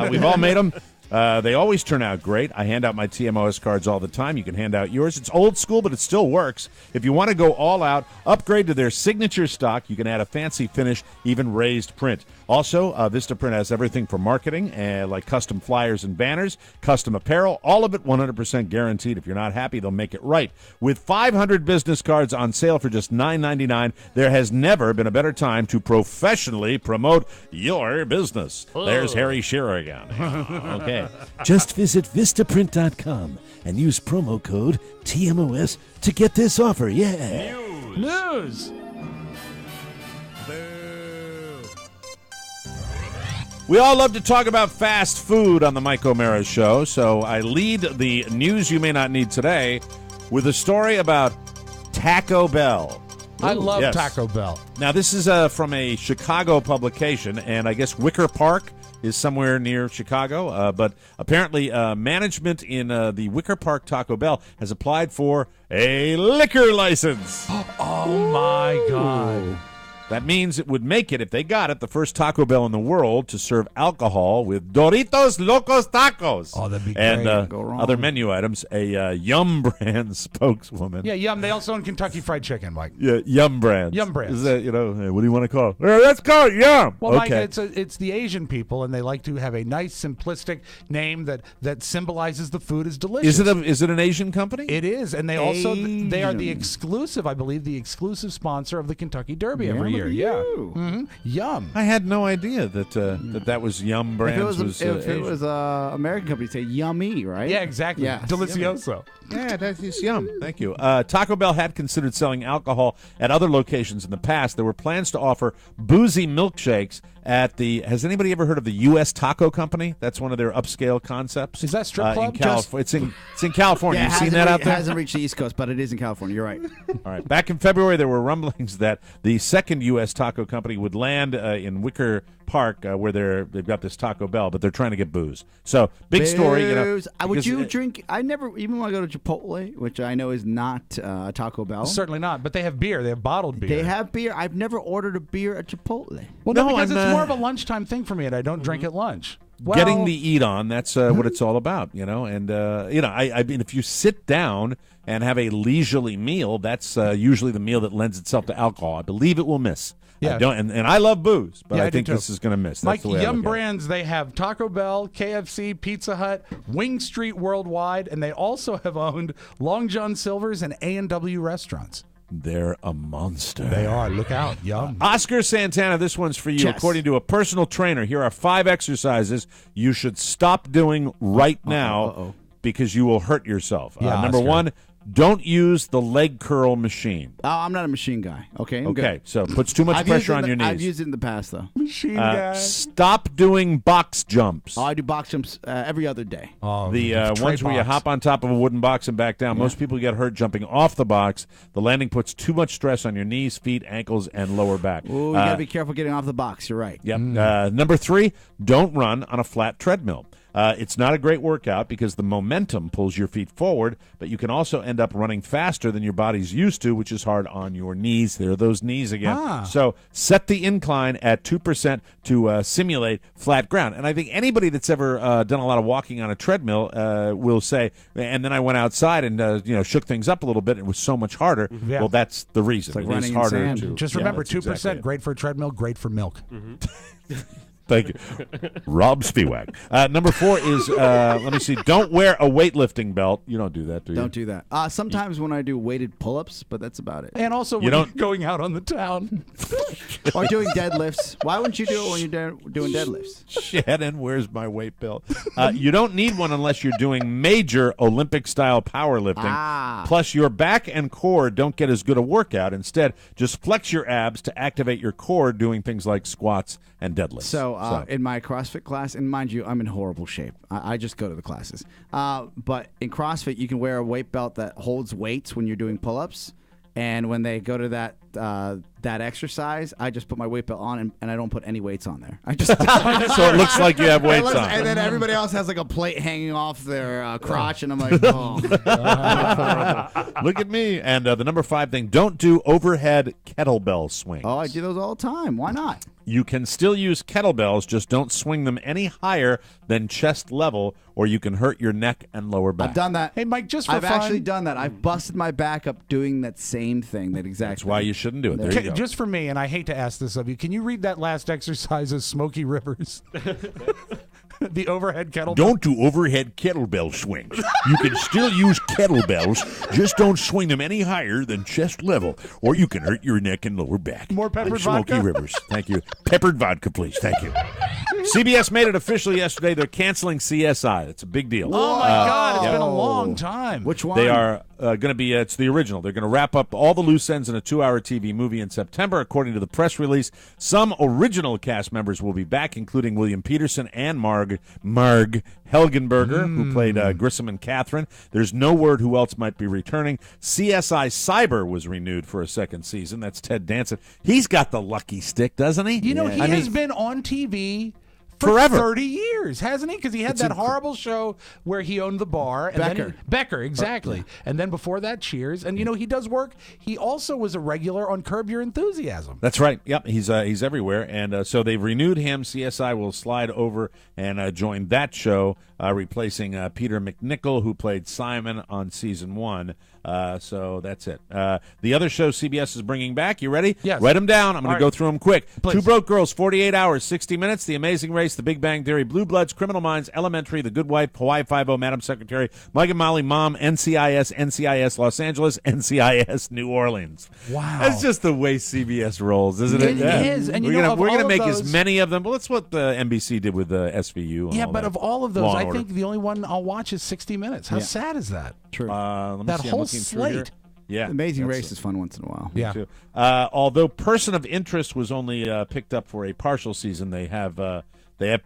We've all made them. They always turn out great. I hand out my TMOS cards all the time. You can hand out yours. It's old school, but it still works. If you want to go all out, upgrade to their signature stock. You can add a fancy finish, even raised print. Also, Vistaprint has everything for marketing, like custom flyers and banners, custom apparel, all of it 100% guaranteed. If you're not happy, they'll make it right. With 500 business cards on sale for just $9.99, there has never been a better time to professionally promote your business. There's Harry Shearer again. Okay. Just visit Vistaprint.com and use promo code TMOS to get this offer. Yeah. News. We all love to talk about fast food on the Mike O'Mara Show, so I lead the news you may not need today with a story about Taco Bell. I love Yes. Taco Bell. Now, this is from a Chicago publication, and I guess Wicker Park is somewhere near Chicago, but apparently management in the Wicker Park Taco Bell has applied for a liquor license. Oh, my God. That means it would make it, if they got it, the first Taco Bell in the world to serve alcohol with Doritos Locos Tacos. Oh, that'd be and great. Go wrong. Other menu items. A Yum brand spokeswoman. Yeah, Yum. They also own Kentucky Fried Chicken, Mike. Yeah, Yum brands. Yum brands. Is that, hey, what do you want to call it? Let's call it Yum. Well, okay. Mike, it's the Asian people, and they like to have a nice, simplistic name that symbolizes the food is delicious. Is it an Asian company? It is, and they are the exclusive, I believe, the exclusive sponsor of the Kentucky Derby every year. Yeah. Mm-hmm. Yum. I had no idea that that was Yum brands. If it was American company, say Yummy, right? Yeah, exactly. Yeah. Delicioso. Yeah, that is Yum. Thank you. Taco Bell had considered selling alcohol at other locations in the past. There were plans to offer boozy milkshakes at the. Has anybody ever heard of the U.S. Taco Company? That's one of their upscale concepts. Is that strip club? In California? It's in California. Yeah, You've seen that out there? It hasn't reached the East Coast, but it is in California. You're right. All right. Back in February, there were rumblings that the second U.S. Taco Company would land in Wicker Park, where they've got this Taco Bell, but they're trying to get booze. So big story. Would you drink? I never even want to go to Chipotle, which I know is not Taco Bell. Certainly not. But they have beer. They have bottled beer. They have beer. I've never ordered a beer at Chipotle. Well, no, because it's more of a lunchtime thing for me, and I don't drink at lunch. Well, getting the eat on, that's what it's all about, and I mean, if you sit down and have a leisurely meal, that's usually the meal that lends itself to alcohol. I believe it will miss. Yeah. And I love booze, but Yeah, I think do too. this is going to miss. That's Like the way I Yum look at it. brands, they have Taco Bell, KFC, Pizza Hut, Wing Street Worldwide, and they also have owned Long John Silver's and A&W restaurants. They're a monster. They are. Look out. Yum. Oscar Santana, this one's for you. Chess. According to a personal trainer, here are 5 exercises you should stop doing right now because you will hurt yourself. Yeah, Number that's one, don't use the leg curl machine. Oh, I'm not a machine guy. Okay, I'm good. So it puts too much pressure on your knees. I've used it in the past, though. Machine guy. Stop doing box jumps. Oh, I do box jumps every other day. Oh, The ones where you hop on top of a wooden box and back down. Most people get hurt jumping off the box. The landing puts too much stress on your knees, feet, ankles, and lower back. Ooh, you got to be careful getting off the box. You're right. Yep. Number three, don't run on a flat treadmill. It's not a great workout because the momentum pulls your feet forward, but you can also end up running faster than your body's used to, which is hard on your knees. There are those knees again. So set the incline at 2% to simulate flat ground. And I think anybody that's ever done a lot of walking on a treadmill will say, and then I went outside and shook things up a little bit. It was so much harder. Yeah. Well, that's the reason. It's like it is running in harder sand. to Just remember, 2%, exactly great for a treadmill, great for milk. Thank you. Rob Spiewak. Number four is, let me see, don't wear a weightlifting belt. You don't do that, do you? Don't do that. Sometimes when I do weighted pull-ups, but that's about it. And also when you're going out on the town. Or doing deadlifts. Why wouldn't you do it when you're doing deadlifts? Shannon, where's my weight belt? You don't need one unless you're doing major Olympic-style powerlifting. Plus, your back and core don't get as good a workout. Instead, just flex your abs to activate your core doing things like squats and deadlifts. So in my CrossFit class, and mind you, I'm in horrible shape. I just go to the classes. But in CrossFit, you can wear a weight belt that holds weights when you're doing pull-ups. And when they go to that exercise, I just put my weight belt on and I don't put any weights on there. I just so it looks like you have weights on. And then everybody else has like a plate hanging off their crotch, and I'm like, oh. Look at me. And the number five thing, don't do overhead kettlebell swings. Oh, I do those all the time. Why not? You can still use kettlebells, just don't swing them any higher than chest level, or you can hurt your neck and lower back. I've done that. Hey, Mike, just for I've fun. actually done that. I've busted my back up doing that same thing, that exact That's why you shouldn't do it. There you go. Just for me, and I hate to ask this of you, can you read that last exercise of Smokey Rivers? The overhead kettlebell. Don't do overhead kettlebell swings. You can still use kettlebells, just don't swing them any higher than chest level, or you can hurt your neck and lower back. More peppered like Smokey vodka? Rivers. Thank you. Peppered vodka, please. Thank you. CBS made it official yesterday. They're canceling CSI. It's a big deal. Oh, my God. It's been a long time. Which one? They are going to be, it's the original. They're going to wrap up all the loose ends in a 2-hour TV movie in September, according to the press release. Some original cast members will be back, including William Peterson and Marg Helgenberger, who played Grissom and Catherine. There's no word who else might be returning. CSI Cyber was renewed for a second season. That's Ted Danson. He's got the lucky stick, doesn't he? You know, he has been on TV for forever. 30 years, hasn't he? Because he had that horrible show where he owned the bar. And Becker, exactly. And then before that, Cheers. And, you know, he does work. He also was a regular on Curb Your Enthusiasm. That's right. Yep, he's everywhere. And so they've renewed him. CSI will slide over and join that show, replacing Peter McNichol, who played Simon on season 1. So that's it. The other show CBS is bringing back, you ready? Yes. Write them down. I'm going to go through them quick. Please. 2 Broke Girls, 48 Hours, 60 Minutes, The Amazing Race, The Big Bang Theory, Blue Bloods, Criminal Minds, Elementary, The Good Wife, Hawaii Five-0, Madam Secretary, Mike and Molly, Mom, NCIS Los Angeles, NCIS New Orleans. Wow. That's just the way CBS rolls, isn't it? It is. And we're going to make those, as many of them. Well, that's what the NBC did with the SVU. And yeah, all but that. of all of those, Law I and Order. think the only one I'll watch is 60 Minutes. How sad is that? True. Let me That see, I'm whole looking through here. slate. Yeah, Amazing Race is fun once in a while. Yeah. too. Although Person of Interest was only picked up for a partial season, they have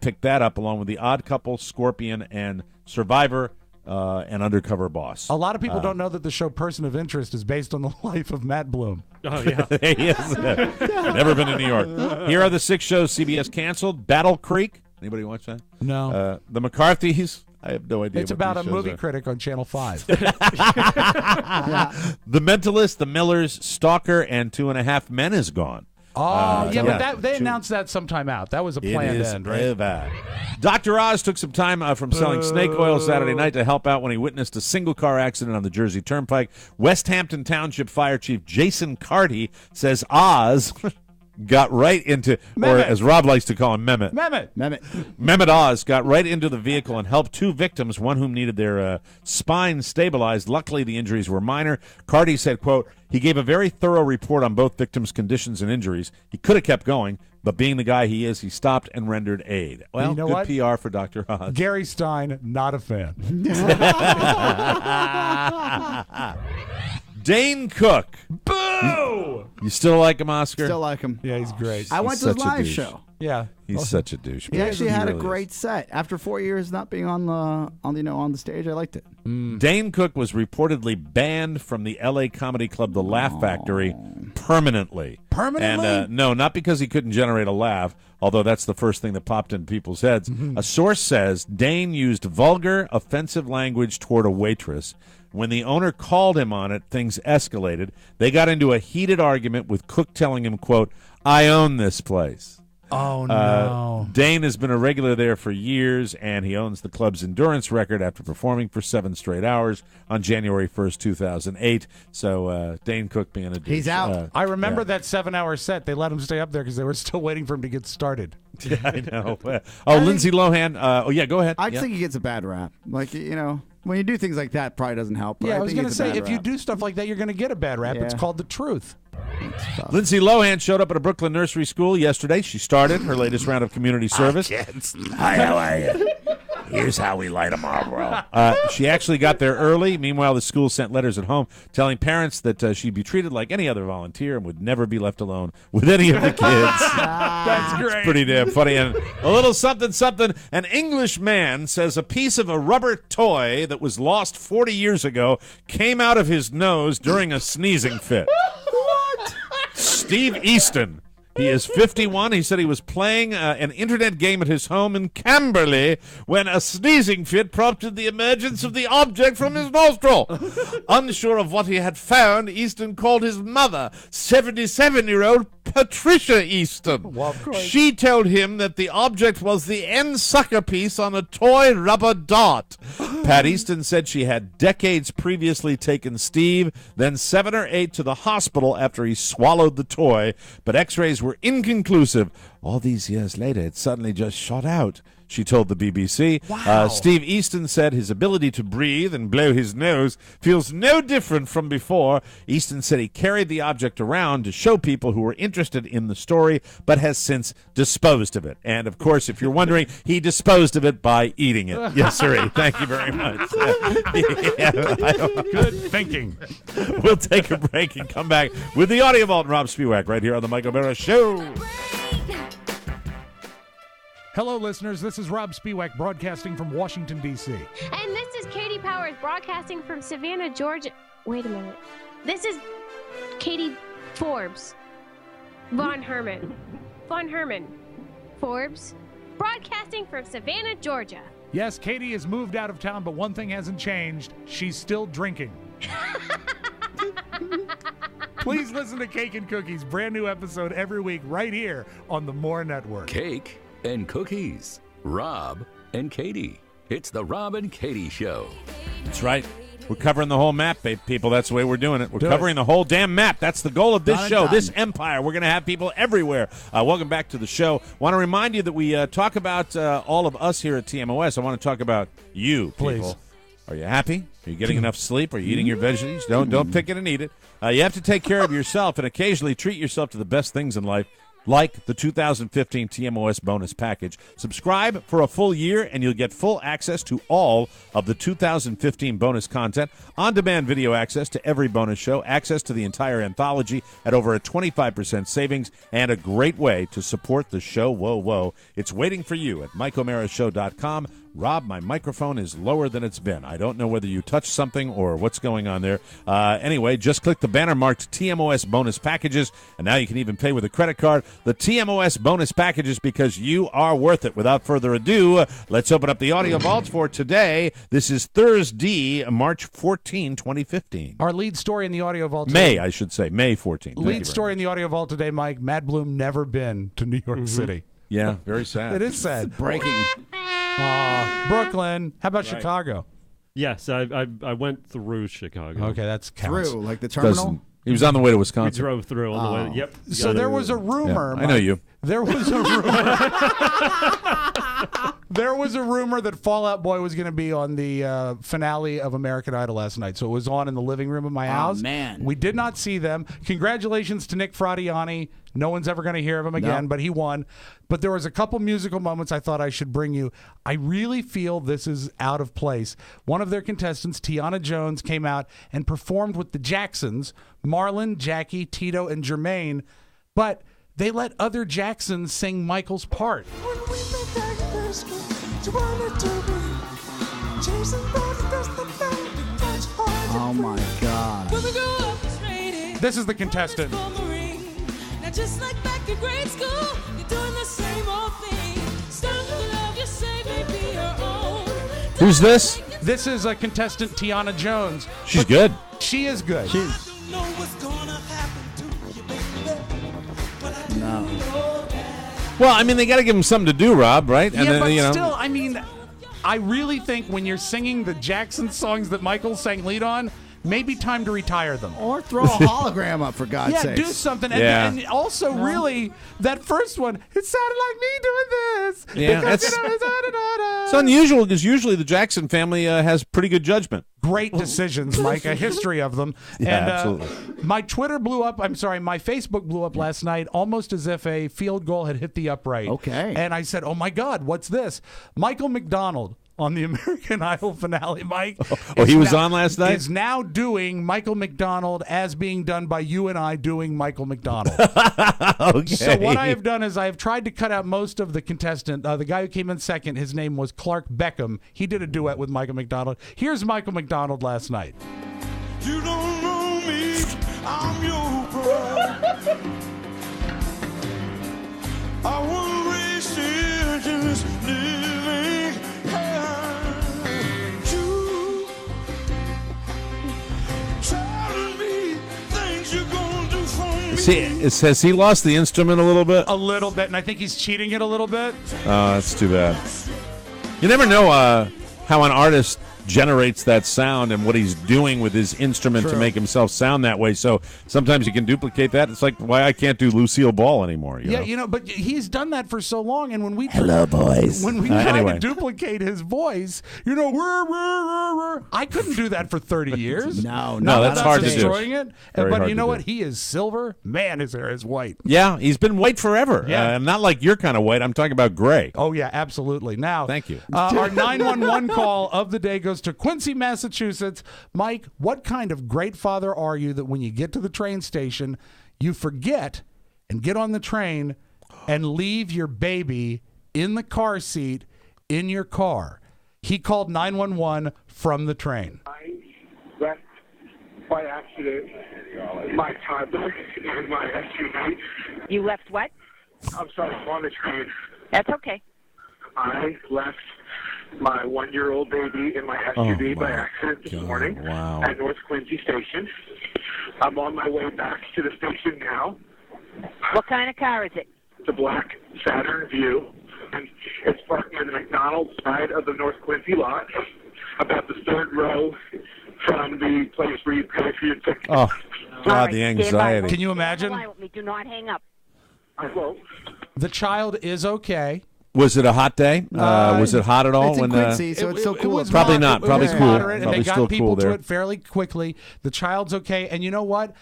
picked that up along with The Odd Couple, Scorpion, and Survivor, and Undercover Boss. A lot of people don't know that the show Person of Interest is based on the life of Matt Bloom. Oh, yeah. Yes. Never been to New York. Here are the 6 shows CBS canceled. Battle Creek. Anybody watch that? No. The McCarthys. I have no idea. It's what about a these shows movie are. critic on Channel 5. The Mentalist, The Millers, Stalker, and 2.5 Men is gone. But they announced that sometime out. That was a planned end, right? Dr. Oz took some time from selling snake oil Saturday night to help out when he witnessed a single-car accident on the Jersey Turnpike. West Hampton Township Fire Chief Jason Carty says Oz got right into, or as Rob likes to call him, Mehmet. Mehmet Oz got right into the vehicle and helped two victims, one whom needed their spine stabilized. Luckily, the injuries were minor. Cardi said, quote, he gave a very thorough report on both victims' conditions and injuries. He could have kept going, but being the guy he is, he stopped and rendered aid. Well, you know good what? PR for Dr. Oz. Gary Stein, not a fan. Dane Cook. Boo! You still like him, Oscar? Still like him. Yeah, he's great. I went to his live show. Yeah, He's such a douche. He actually had a great set. After 4 years not being on the stage, I liked it. Dane Cook was reportedly banned from the L.A. comedy club The Laugh Factory permanently. Permanently? And no, not because he couldn't generate a laugh, although that's the first thing that popped into people's heads. A source says Dane used vulgar, offensive language toward a waitress. When the owner called him on it, things escalated. They got into a heated argument with Cook telling him, quote, I own this place. Oh, no. Dane has been a regular there for years, and he owns the club's endurance record after performing for 7 straight hours on January 1st, 2008. So Dane Cook being a douche. He's out. I remember that 7-hour set. They let him stay up there because they were still waiting for him to get started. Yeah, I know. Lindsay Lohan. Go ahead. I think he gets a bad rap. Like, when you do things like that, probably doesn't help. But Yeah, I was going to say, if you do stuff like that, you're going to get a bad rap. It's Yeah. called the truth. Lindsay Lohan showed up at a Brooklyn nursery school yesterday. She started her latest round of community service. Kids. Hi, how are you? Here's how we light them all, bro. She actually got there early. Meanwhile, the school sent letters at home telling parents that she'd be treated like any other volunteer and would never be left alone with any of the kids. That's great. It's pretty damn funny. And a little something, something. An English man says a piece of a rubber toy that was lost 40 years ago came out of his nose during a sneezing fit. Steve Easton. He is 51. He said he was playing an internet game at his home in Camberley when a sneezing fit prompted the emergence of the object from his nostril. Unsure of what he had found, Easton called his mother, 77-year-old Patricia Easton. Well, of course. She told him that the object was the end sucker piece on a toy rubber dart. Pat Easton said she had decades previously taken Steve, then 7 or 8 to the hospital after he swallowed the toy, but x-rays were inconclusive. All these years later, it suddenly just shot out, she told the BBC. Wow. Steve Easton said his ability to breathe and blow his nose feels no different from before. Easton said he carried the object around to show people who were interested in the story, but has since disposed of it. And, of course, if you're wondering, he disposed of it by eating it. Yes, sir. Thank you very much. Good thinking. We'll take a break and come back with the Audio Vault and Rob Spiewak right here on the Mike O'Mara Show. Hello, listeners. This is Rob Spiewak broadcasting from Washington, D.C. And this is Katie Powers broadcasting from Savannah, Georgia. Wait a minute. This is Katie Forbes. Von Herman. Forbes. Broadcasting from Savannah, Georgia. Yes, Katie has moved out of town, but one thing hasn't changed. She's still drinking. Please listen to Cake and Cookies, brand new episode every week right here on the More Network. Cake and Cookies. Rob and Katie. It's the Rob and Katie Show. That's right. We're covering the whole map, people. That's the way we're doing it. We're covering the whole damn map. That's the goal of this show, this empire. We're going to have people everywhere. Welcome back to the show. Want to remind you that we talk about all of us here at TMOS. I want to talk about you, people. Please. Are you happy? Are you getting enough sleep? Are you eating your veggies? Don't pick it and eat it. You have to take care of yourself and occasionally treat yourself to the best things in life, like the 2015 TMOS bonus package. Subscribe for a full year, and you'll get full access to all of the 2015 bonus content, on-demand video access to every bonus show, access to the entire anthology at over a 25% savings, and a great way to support the show. Whoa. It's waiting for you at MikeO'MaraShow.com. Rob, my microphone is lower than it's been. I don't know whether you touched something or what's going on there. Anyway, just click the banner marked TMOS bonus packages, and now you can even pay with a credit card. The TMOS bonus packages, because you are worth it. Without further ado, let's open up the audio vault for today. This is Thursday, March 14, 2015. Our lead story in the audio vault today. May 14. Lead story in the audio vault today, Mike. Matt Bloom never been to New York City. Yeah, very sad. It is sad. Breaking. Brooklyn. How about Chicago? Yes, I went through Chicago. Okay, that's counts. Through, like the terminal? He was on the way to We Wisconsin. drove through on the way. Yep. So there was a rumor. Yeah, I know you. There was a rumor. There was a rumor that Fall Out Boy was going to be on the finale of American Idol last night. So it was on in the living room of my house. Man. We did not see them. Congratulations to Nick Fradiani. No one's ever going to hear of him again, but he won. But there was a couple musical moments I thought I should bring you. I really feel this is out of place. One of their contestants, Tiana Jones, came out and performed with the Jacksons, Marlon, Jackie, Tito, and Jermaine. But they let other Jacksons sing Michael's part. Oh my God. This is the contestant. Just like back in grade school, you're doing the same old thing. Stop the love you say may be your own. Who's this? This is a contestant, Tiana Jones. She's good. She is good. No. Well, I mean, they got to give him something to do, Rob, right? And Yeah, then, but you know, still, I mean, I really think when you're singing the Jackson songs that Michael sang lead on, maybe time to retire them. Or throw a hologram up, for God's Yeah, sake. do something. Yeah. And also, really, that first one, it sounded like me doing this. Yeah, Because, that's- you know, da-da-da-da. it's unusual because usually the Jackson family has pretty good judgment. Great decisions, Mike. A history of them. Yeah, and, absolutely. My Twitter blew up. I'm sorry, my Facebook blew up last night, almost as if a field goal had hit the upright. Okay. And I said, "Oh my God, what's this?" Michael McDonald on the American Idol finale, Mike. Oh, he is was now- on last night? Is now doing Michael McDonald as being done by you and I doing Michael McDonald. Okay. So what I have done is I have tried to cut out most of the contestant. The guy who came in second, his name was Clark Beckham. He did a duet with Michael McDonald. Here's Michael McDonald last night. You don't know me, I'm your bride. I will race in this living hell. You telling me things you're gonna do for me. Has he lost the instrument a little bit? A little bit, and I think he's cheating it a little bit. Oh, that's too bad. You never know how an artist generates that sound and what he's doing with his instrument to True. make himself sound that way. So sometimes you can duplicate that. It's like why I can't do Lucille Ball anymore. You know? But he's done that for so long, and when we Hello, boys. when we tried Anyway. to duplicate his voice, I couldn't do that for 30 years. No, that's hard to do. destroying it. Very But hard you to know do. what? He is silver. Man, his hair is white. Yeah, he's been white forever. Yeah. Not like your kind of white. I'm talking about gray. Oh yeah, absolutely. Now, Thank you. Our 911 call of the day goes to Quincy, Massachusetts. Mike, what kind of great father are you that when you get to the train station, you forget and get on the train and leave your baby in the car seat in your car? He called 911 from the train. I left by accident my toddler in my SUV. You left what? I'm sorry, I'm on the train. That's okay. I left my 1-year-old baby in my SUV by accident this morning Wow. at North Quincy Station. I'm on my way back to the station now. What kind of car is it? It's a black Saturn View, and it's parked near the McDonald's side of the North Quincy lot, about the third row from the place where you pay for your ticket. Oh, All God, right, the stand by. anxiety. Can you imagine? Lie with me. Do not hang up. I won't. The child is okay. Was it a hot day? Was it hot at all? It's in when Quincy, so it's still cool. was Probably moderate. not. Probably it was cool. moderate, and Probably they got still people cool to there. it fairly quickly. The child's okay, and you know what?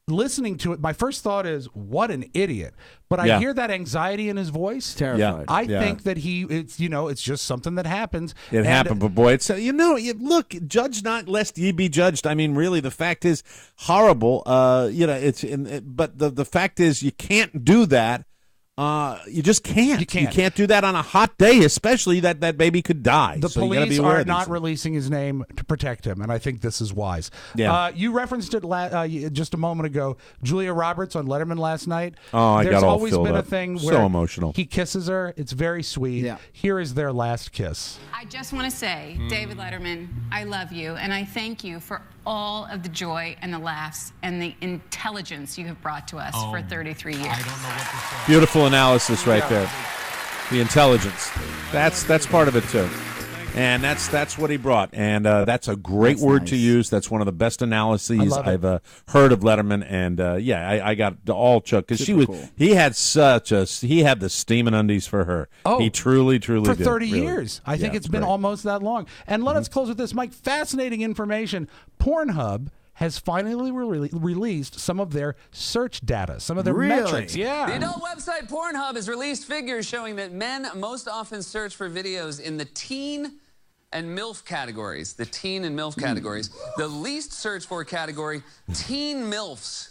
Listening to it, my first thought is, "What an idiot!" But I Yeah. hear that anxiety in his voice. Terrified. I Yeah. think that it's just something that happens. It And happened, but boy, it's look, judge not lest ye be judged. I mean, really, the fact is horrible. But the fact is you can't do that. You just can't. You can't do that on a hot day, especially that baby could die. The So you gotta be police aware are of these not things. releasing his name to protect him, and I think this is wise. Yeah. You referenced it just a moment ago. Julia Roberts on Letterman last night. Oh, I There's got all always filled been a up. thing So where emotional. he kisses her. It's very sweet. Yeah. Here is their last kiss. I just want to say, David Letterman, I love you, and I thank you for all of the joy and the laughs and the intelligence you have brought to us for 33 years. Beautiful analysis right there. The intelligence. That's part of it too. And that's what he brought. And that's a great word to use. That's one of the best analyses I've heard of Letterman. And I got all Chuck because he had the steaming undies for her. Oh, he truly did. For 30 really. years. I think it's been almost that long. And let us close with this, Mike. Fascinating information. Pornhub has finally released some of their search data, some of their metrics. Yeah. The adult website Pornhub has released figures showing that men most often search for videos in the teen and MILF categories. The teen and MILF categories. The least searched for category, teen MILFs.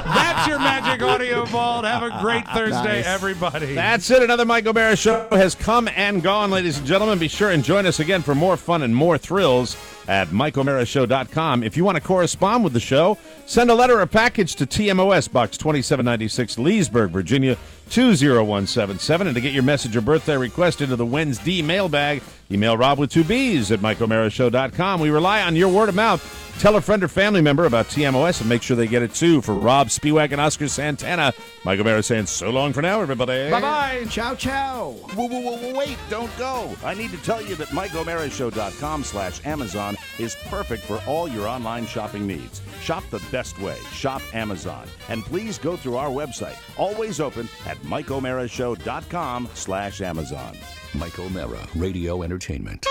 That's your Magic Audio Vault. Have a great Thursday, everybody. That's it. Another Mike O'Mara Show has come and gone, ladies and gentlemen. Be sure and join us again for more fun and more thrills at MikeO'MaraShow.com. If you want to correspond with the show, send a letter or package to TMOS, Box 2796, Leesburg, Virginia, 20177. And to get your message or birthday request into the Wednesday mailbag, email Rob with 2 B's at MikeO'MaraShow.com. We rely on your word of mouth. Tell a friend or family member about TMOS and make sure they get it too. For Rob Spiewak and Oscar Santana, Mike O'Mara saying so long for now, everybody. Bye-bye. Ciao, ciao. Whoa, wait, don't go. I need to tell you that MikeO'MaraShow.com/Amazon is perfect for all your online shopping needs. Shop the best way. Shop Amazon. And please go through our website, always open at MikeO'MaraShow.com/Amazon. Mike O'Mara, Radio Entertainment.